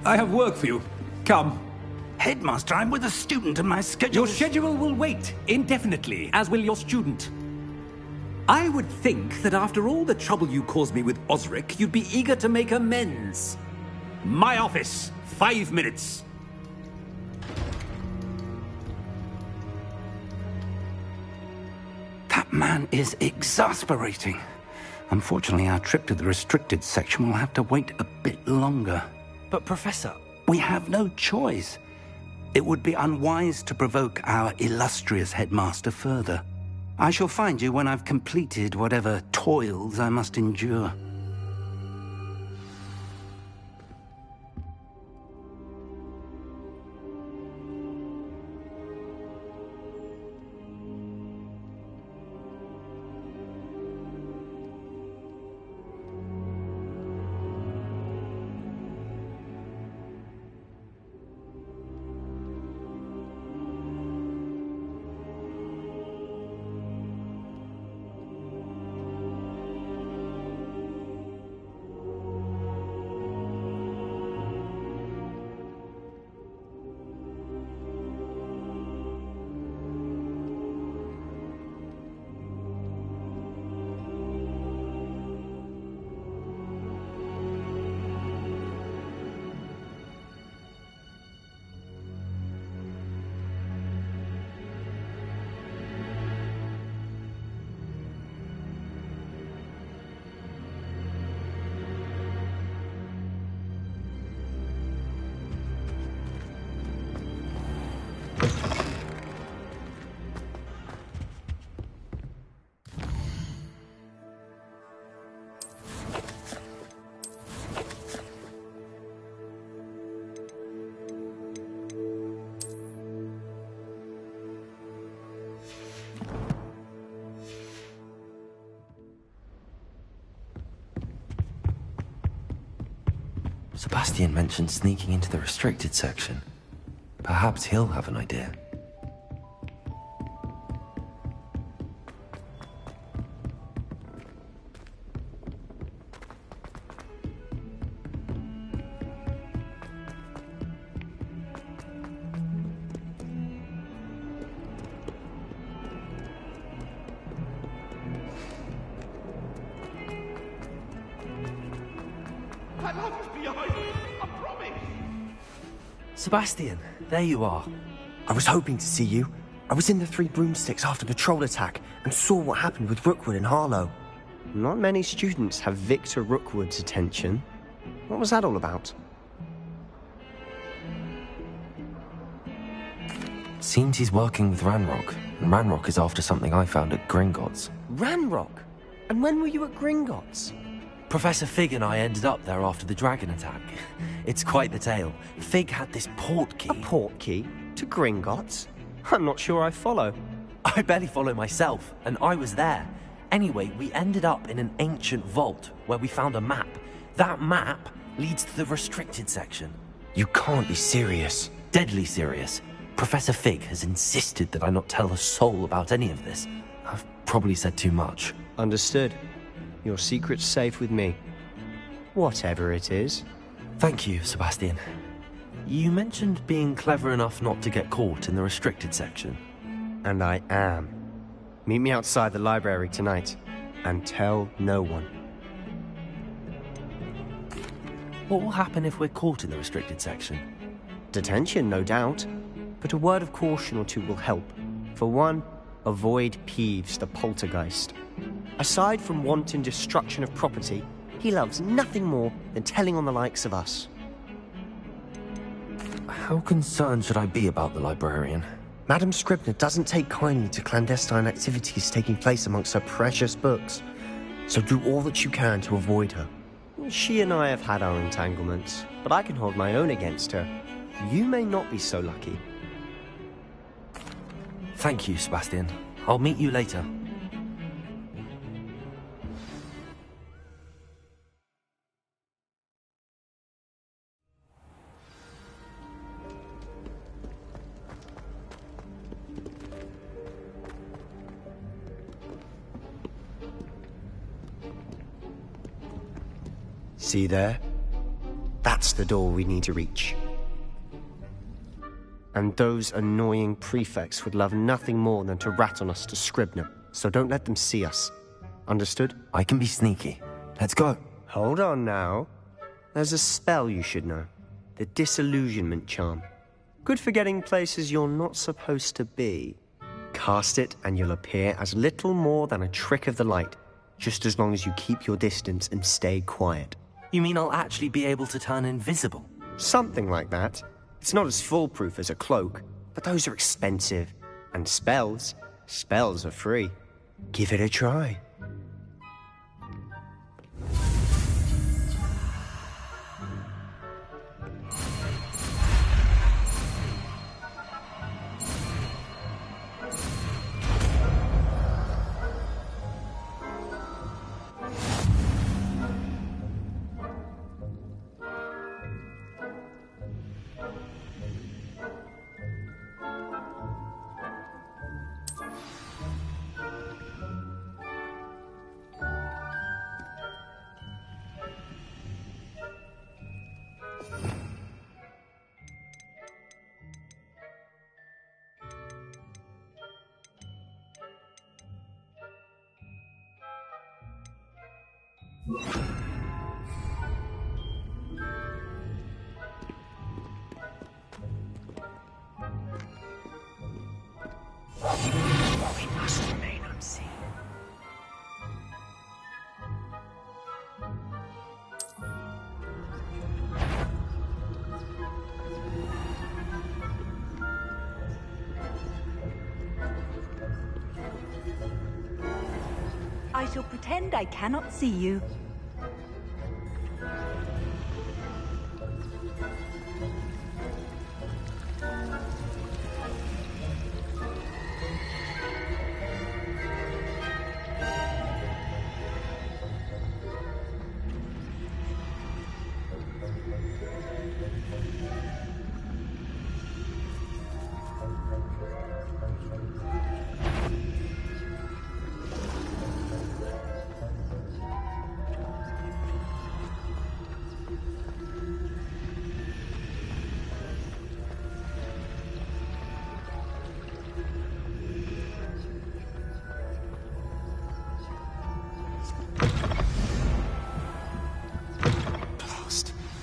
I have work for you. Come. Headmaster, I'm with a student and my schedule... Your schedule will wait indefinitely, as will your student. I would think that after all the trouble you caused me with Osric, you'd be eager to make amends. My office, 5 minutes. That man is exasperating. Unfortunately, our trip to the restricted section will have to wait a bit longer. But, Professor... We have no choice. It would be unwise to provoke our illustrious headmaster further. I shall find you when I've completed whatever toils I must endure. Sebastian mentioned sneaking into the restricted section. Perhaps he'll have an idea. Sebastian, there you are. I was hoping to see you. I was in the Three Broomsticks after the troll attack and saw what happened with Rookwood and Harlow. Not many students have Victor Rookwood's attention. What was that all about? Seems he's working with Ranrock, and Ranrock is after something I found at Gringotts. Ranrock? And when were you at Gringotts? Professor Fig and I ended up there after the dragon attack. It's quite the tale. Fig had this port key. A port key? To Gringotts? I'm not sure I follow. I barely follow myself, and I was there. Anyway, we ended up in an ancient vault where we found a map. That map leads to the restricted section. You can't be serious. Deadly serious. Professor Fig has insisted that I not tell a soul about any of this. I've probably said too much. Understood. Your secret's safe with me. Whatever it is. Thank you, Sebastian. You mentioned being clever enough not to get caught in the restricted section. And I am. Meet me outside the library tonight, and tell no one. What will happen if we're caught in the restricted section? Detention, no doubt. But a word of caution or two will help. For one, avoid Peeves, the poltergeist. Aside from wanton destruction of property, he loves nothing more than telling on the likes of us. How concerned should I be about the librarian? Madame Scribner doesn't take kindly to clandestine activities taking place amongst her precious books, so do all that you can to avoid her. She and I have had our entanglements, but I can hold my own against her. You may not be so lucky. Thank you, Sebastian. I'll meet you later. See there? That's the door we need to reach. And those annoying prefects would love nothing more than to rat on us to Scribner, so don't let them see us. Understood? I can be sneaky. Let's go. Hold on now. There's a spell you should know. The disillusionment charm. Good for getting places you're not supposed to be. Cast it and you'll appear as little more than a trick of the light, just as long as you keep your distance and stay quiet. You mean I'll actually be able to turn invisible? Something like that. It's not as foolproof as a cloak, but those are expensive. And spells are free. Give it a try. We must remain unseen. I shall pretend I cannot see you.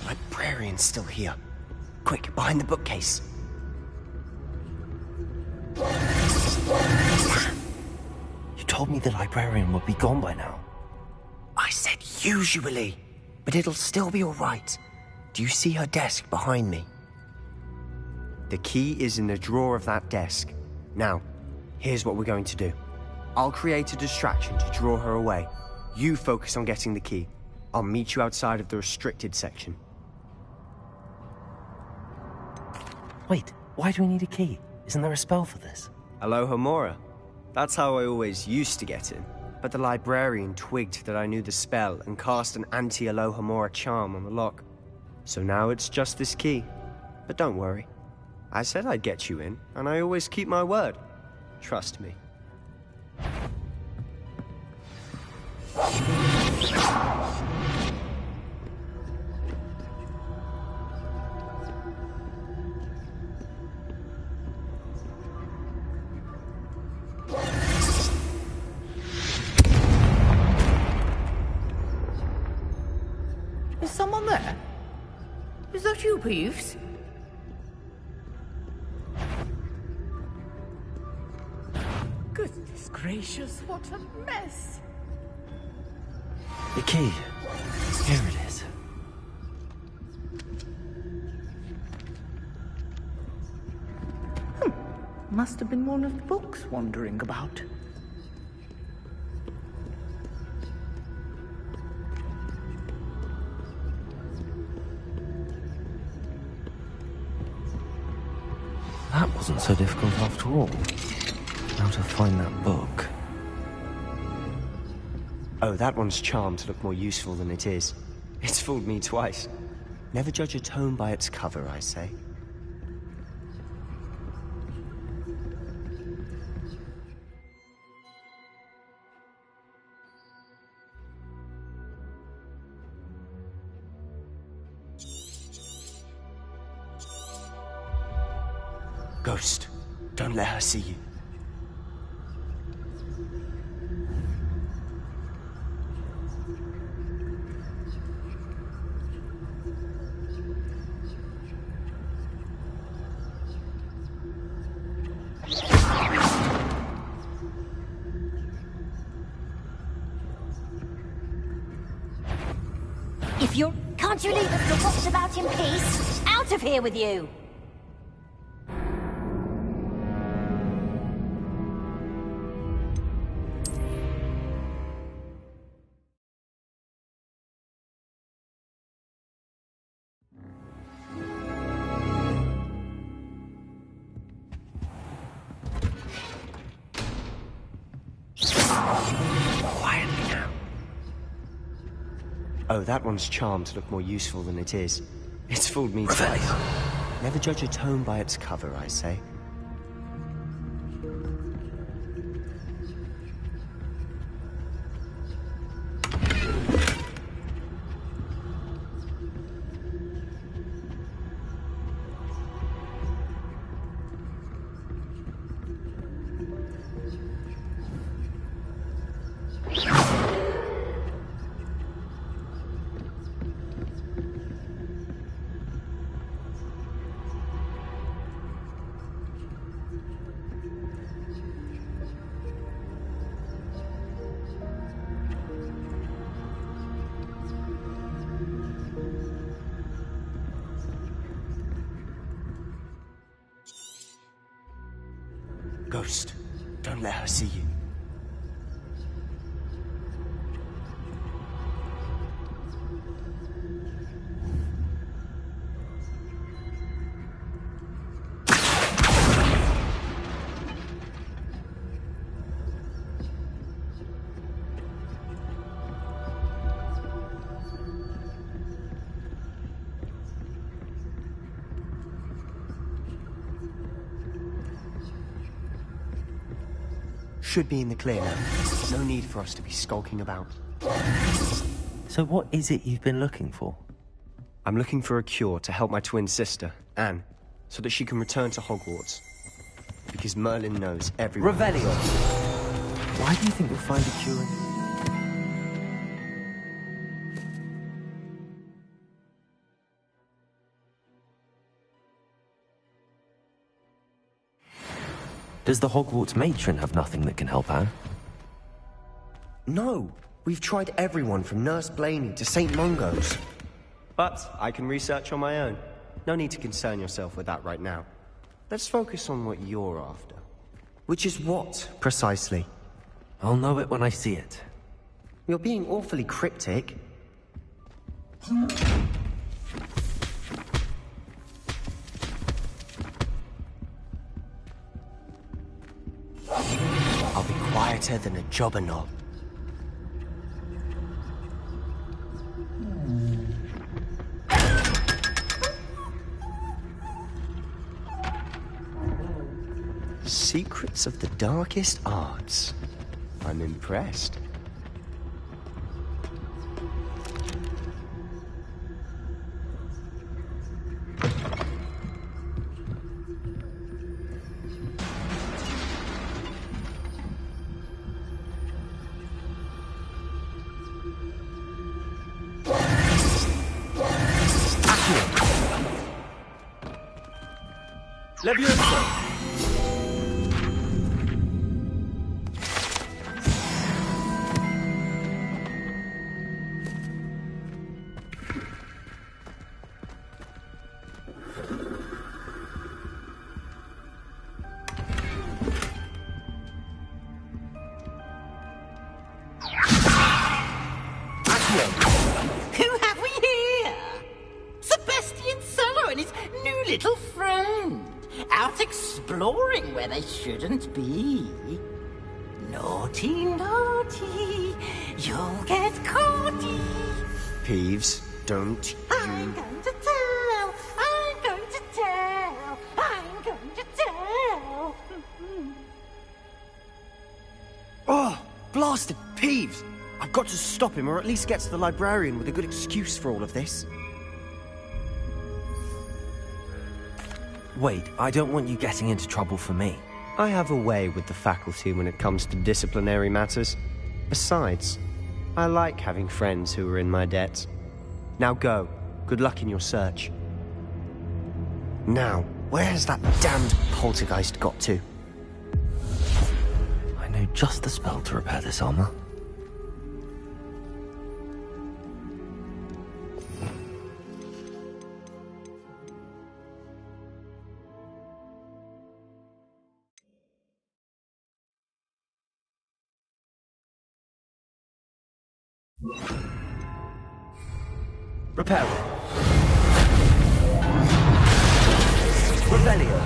Librarian's still here. Quick, behind the bookcase. You told me the librarian would be gone by now. I said usually, but it'll still be all right. Do you see her desk behind me? The key is in the drawer of that desk. Now, here's what we're going to do. I'll create a distraction to draw her away. You focus on getting the key. I'll meet you outside of the restricted section. Wait, why do we need a key? Isn't there a spell for this? Aloha Mora. That's how I always used to get in. but the librarian twigged that I knew the spell and cast an anti-Alohomora charm on the lock. So now it's just this key. But don't worry. I said I'd get you in, and I always keep my word. Trust me. Is someone there? Is that you, Peeves? Goodness gracious, what a mess! The key. Here it is. Must have been one of the books wandering about. That wasn't so difficult after all. How to find that book. Oh, that one's charmed to look more useful than it is. It's fooled me twice. Never judge a tome by its cover, I say. Ghost, don't let her see you. If you're... Can't you leave us to watch about in peace? Out of here with you! Quietly now. Oh, that one's charmed to look more useful than it is. It's fooled me twice. Never judge a tome by its cover, I say. Ghost, don't let her see you. Should be in the clear now. No need for us to be skulking about. So what is it you've been looking for? I'm looking for a cure to help my twin sister, Anne, so that she can return to Hogwarts. Because Merlin knows everyone. Revelio! Why do you think we'll find a cure in... Does the Hogwarts matron have nothing that can help Anne? No! We've tried everyone from Nurse Blaney to St. Mungo's. But I can research on my own. No need to concern yourself with that right now. Let's focus on what you're after. Which is what, precisely? I'll know it when I see it. You're being awfully cryptic. I'll be quieter than a jobberknoll. Secrets of the darkest arts. I'm impressed. Leviosa! Who have we here? Sebastian Solo and his new little friend. Out exploring where they shouldn't be. Naughty, naughty, you'll get caughty. Peeves, don't you... I'm going to tell, I'm going to tell, I'm going to tell. Oh, blasted Peeves! I've got to stop him, or at least get to the librarian with a good excuse for all of this. Wait, I don't want you getting into trouble for me. I have a way with the faculty when it comes to disciplinary matters. Besides, I like having friends who are in my debt. Now go. Good luck in your search. Now, where has that damned poltergeist got to? I know just the spell to repair this armor. Repair it. Revelio.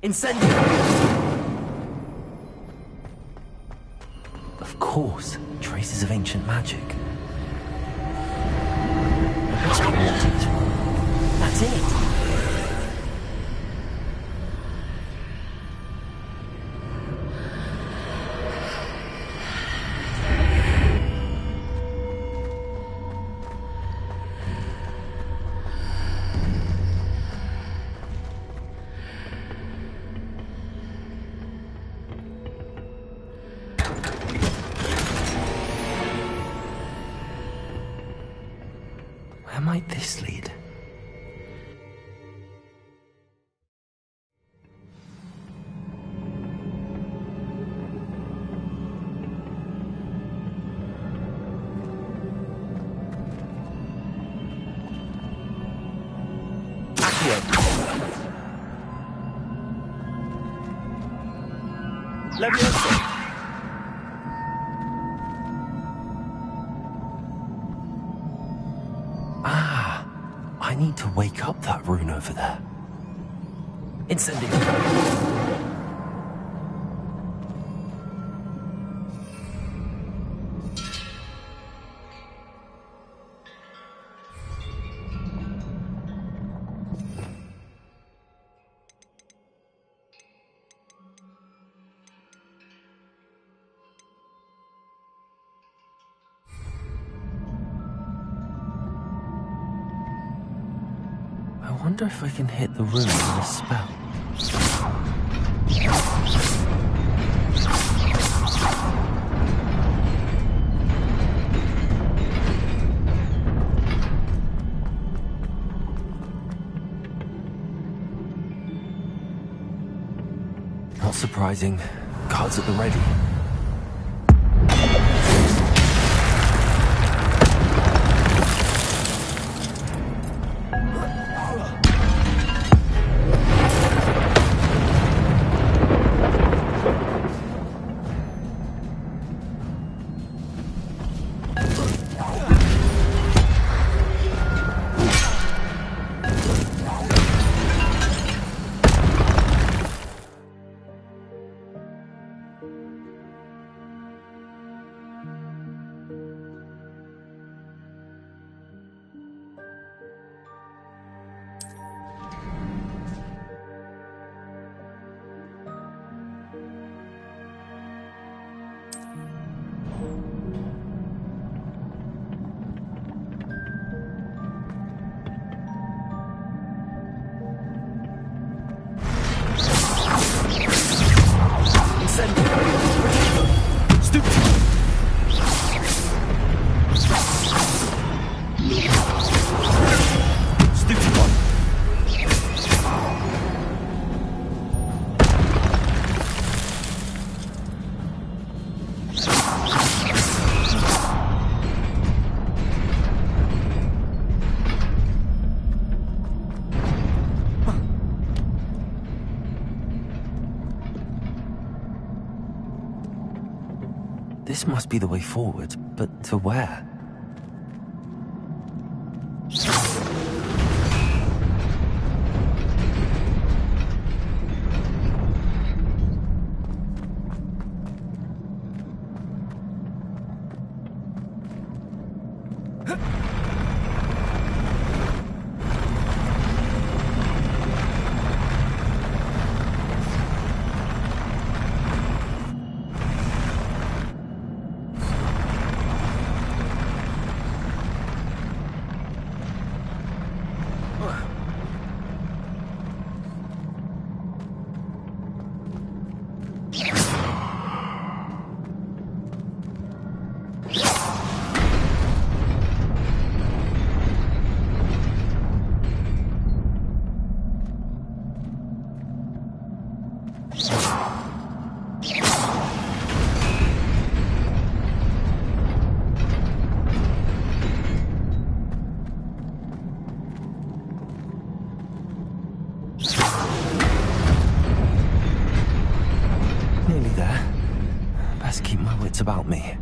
Incendio! Of course, traces of ancient magic. That's it! Where might this lead? Leviosa! Ah, I need to wake up that rune over there. Incendio! I wonder if I can hit the rune with a spell. Not surprising. Guards at the ready. This must be the way forward, but to where? Nearly there. Best keep my wits about me.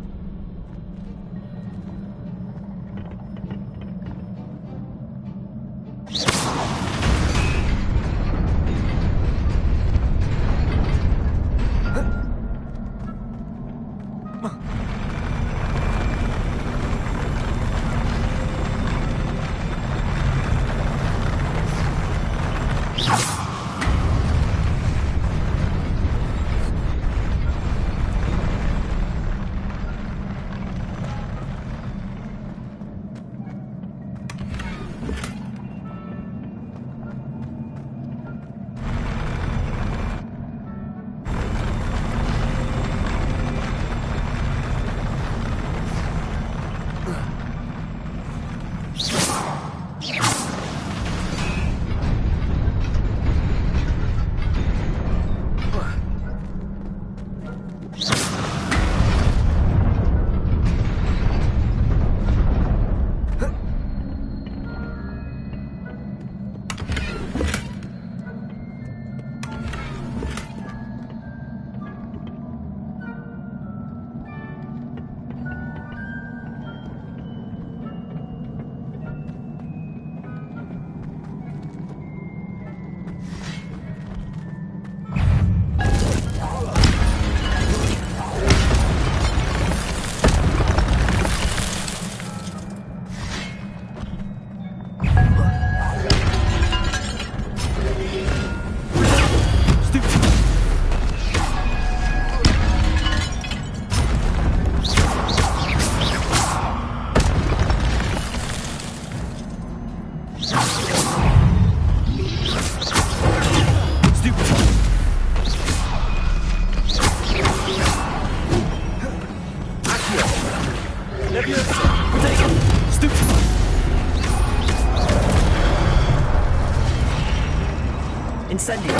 Incendio.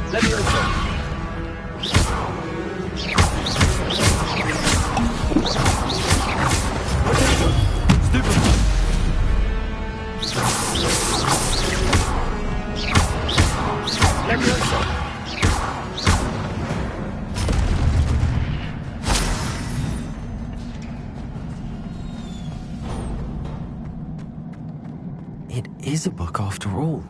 It is a book after all.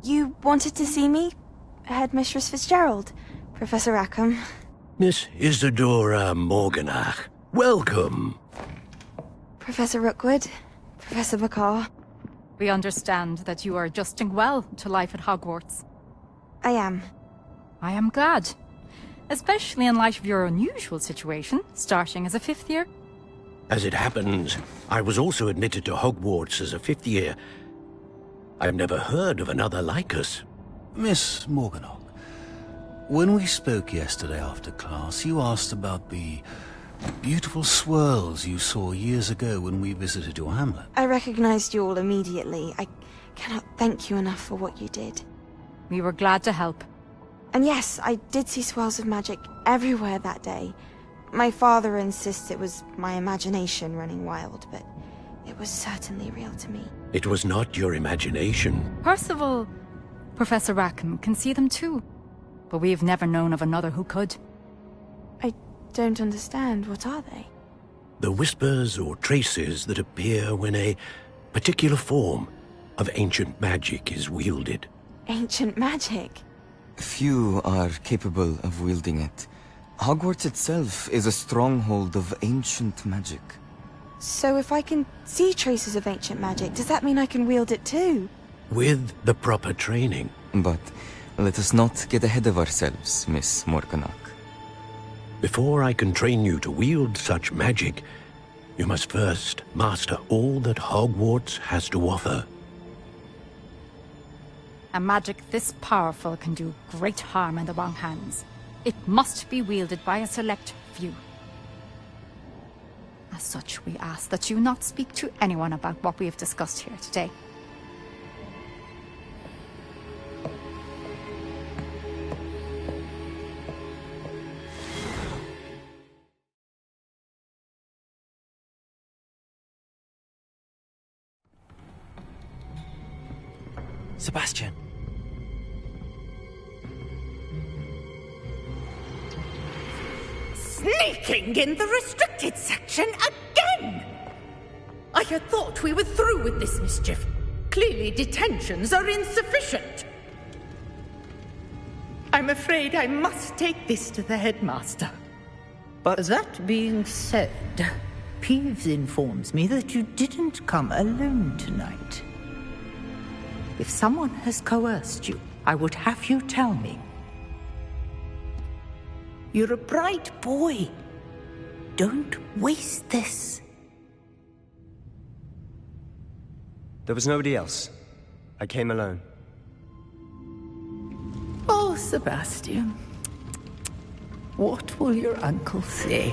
You wanted to see me? Headmistress Fitzgerald? Professor Rackham? Miss Isadora Morganach, welcome. Professor Rookwood? Professor Bakar? We understand that you are adjusting well to life at Hogwarts. I am. I am glad. Especially in light of your unusual situation, starting as a fifth year. As it happens, I was also admitted to Hogwarts as a fifth year. I've never heard of another like us. Miss Morganach, when we spoke yesterday after class, you asked about the beautiful swirls you saw years ago when we visited your hamlet. I recognized you all immediately. I cannot thank you enough for what you did. We were glad to help. And yes, I did see swirls of magic everywhere that day. My father insists it was my imagination running wild, but it was certainly real to me. It was not your imagination. Percival, Professor Rackham can see them too. But we've never known of another who could. I don't understand. What are they? The whispers or traces that appear when a particular form of ancient magic is wielded. Ancient magic? Few are capable of wielding it. Hogwarts itself is a stronghold of ancient magic. So if I can see traces of ancient magic, does that mean I can wield it too? With the proper training. But let us not get ahead of ourselves, Miss Morganach. Before I can train you to wield such magic, you must first master all that Hogwarts has to offer. A magic this powerful can do great harm in the wrong hands. It must be wielded by a select few. As such, we ask that you not speak to anyone about what we have discussed here today. Sebastian. Sneaking in the restricted section again! I had thought we were through with this mischief. Clearly detentions are insufficient. I'm afraid I must take this to the headmaster. But that being said, Peeves informs me that you didn't come alone tonight. If someone has coerced you, I would have you tell me. You're a bright boy. Don't waste this. There was nobody else. I came alone. Oh, Sebastian. What will your uncle say?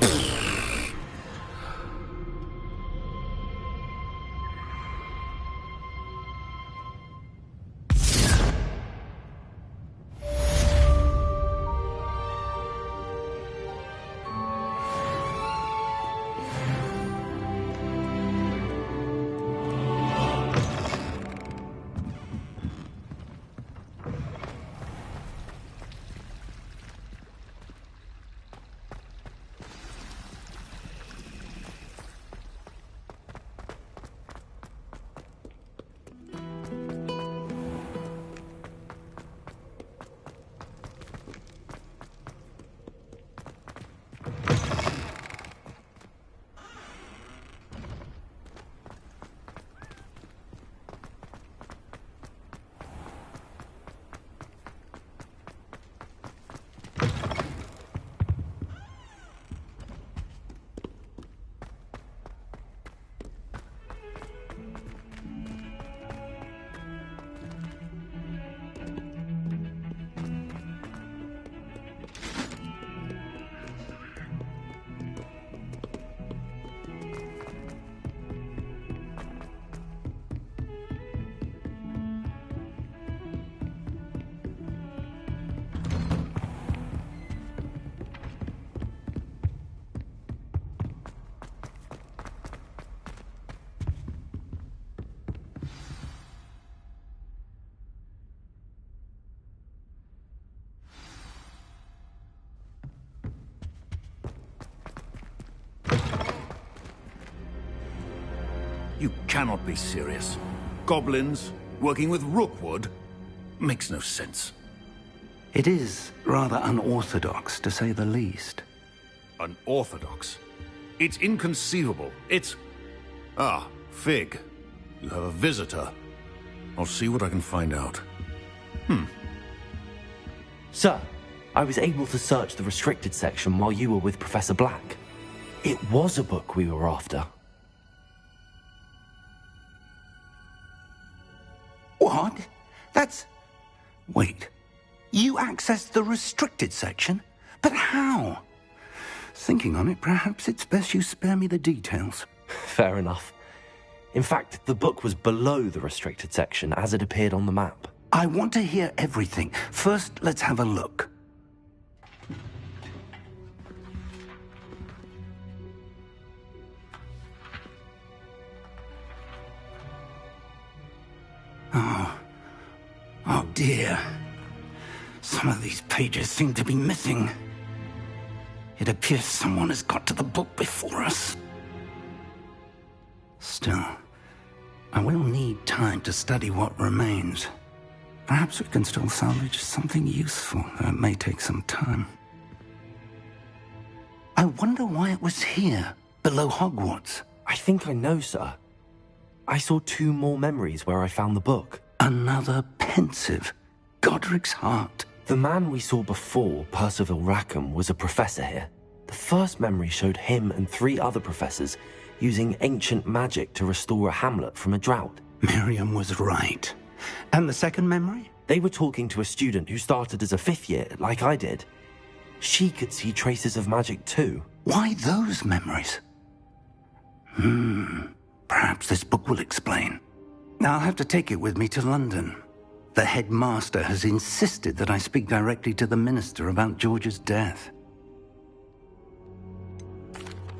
You cannot be serious. Goblins working with Rookwood makes no sense. It is rather unorthodox, to say the least. Unorthodox? It's inconceivable. It's... Ah, Fig. You have a visitor. I'll see what I can find out. Sir, I was able to search the restricted section while you were with Professor Black. It was a book we were after. What? That's... Wait. You accessed the restricted section? But how? Thinking on it, perhaps it's best you spare me the details. Fair enough. In fact, the book was below the restricted section as it appeared on the map. I want to hear everything. First, let's have a look. Oh dear. Some of these pages seem to be missing. It appears someone has got to the book before us. Still, I will need time to study what remains. Perhaps we can still salvage something useful, though it may take some time. I wonder why it was here, below Hogwarts. I think I know, sir. I saw 2 more memories where I found the book. Another pensive. Godric's heart. The man we saw before, Percival Rackham, was a professor here. The first memory showed him and 3 other professors using ancient magic to restore a hamlet from a drought. Miriam was right. And the second memory? They were talking to a student who started as a 5th year, like I did. She could see traces of magic too. Why those memories? Perhaps this book will explain. I'll have to take it with me to London. The headmaster has insisted that I speak directly to the minister about George's death.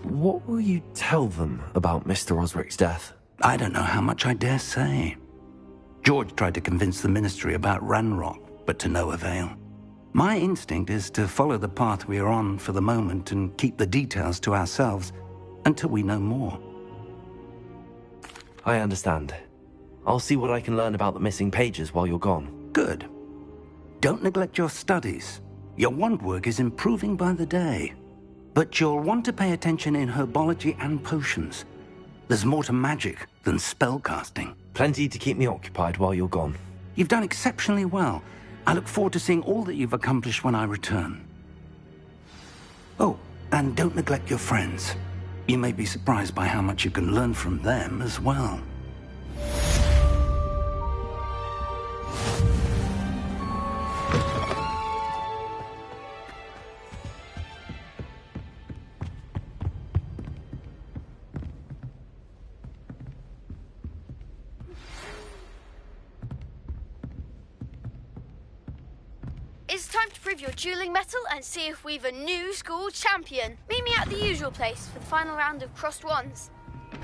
What will you tell them about Mr. Osric's death? I don't know how much I dare say. George tried to convince the Ministry about Ranrock, but to no avail. My instinct is to follow the path we are on for the moment and keep the details to ourselves until we know more. I understand. I'll see what I can learn about the missing pages while you're gone. Good. Don't neglect your studies. Your wand work is improving by the day. But you'll want to pay attention in herbology and potions. There's more to magic than spellcasting. Plenty to keep me occupied while you're gone. You've done exceptionally well. I look forward to seeing all that you've accomplished when I return. Oh, and don't neglect your friends. You may be surprised by how much you can learn from them as well. It's time to prove your dueling mettle and see if we've a new school champion. Meet me at the usual place for the final round of crossed wands.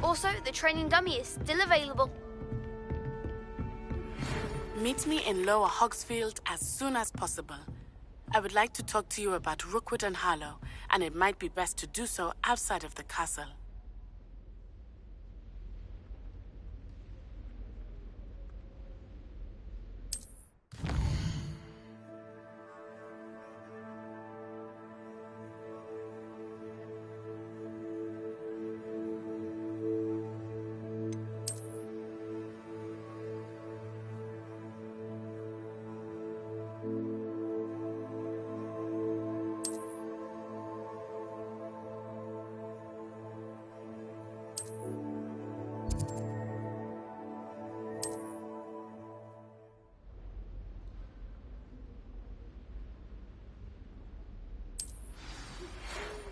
Also, the training dummy is still available. Meet me in Lower Hogsfield as soon as possible. I would like to talk to you about Rookwood and Harlow, and it might be best to do so outside of the castle.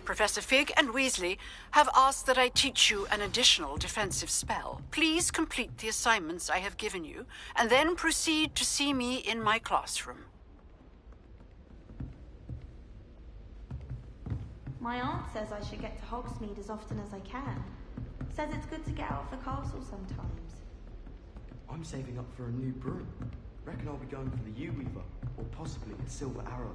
Professor Fig and Weasley have asked that I teach you an additional defensive spell. Please complete the assignments I have given you, and then proceed to see me in my classroom. My aunt says I should get to Hogsmeade as often as I can. Says it's good to get out of the castle sometimes. I'm saving up for a new broom. Reckon I'll be going for the Yew Weaver, or possibly a Silver Arrow.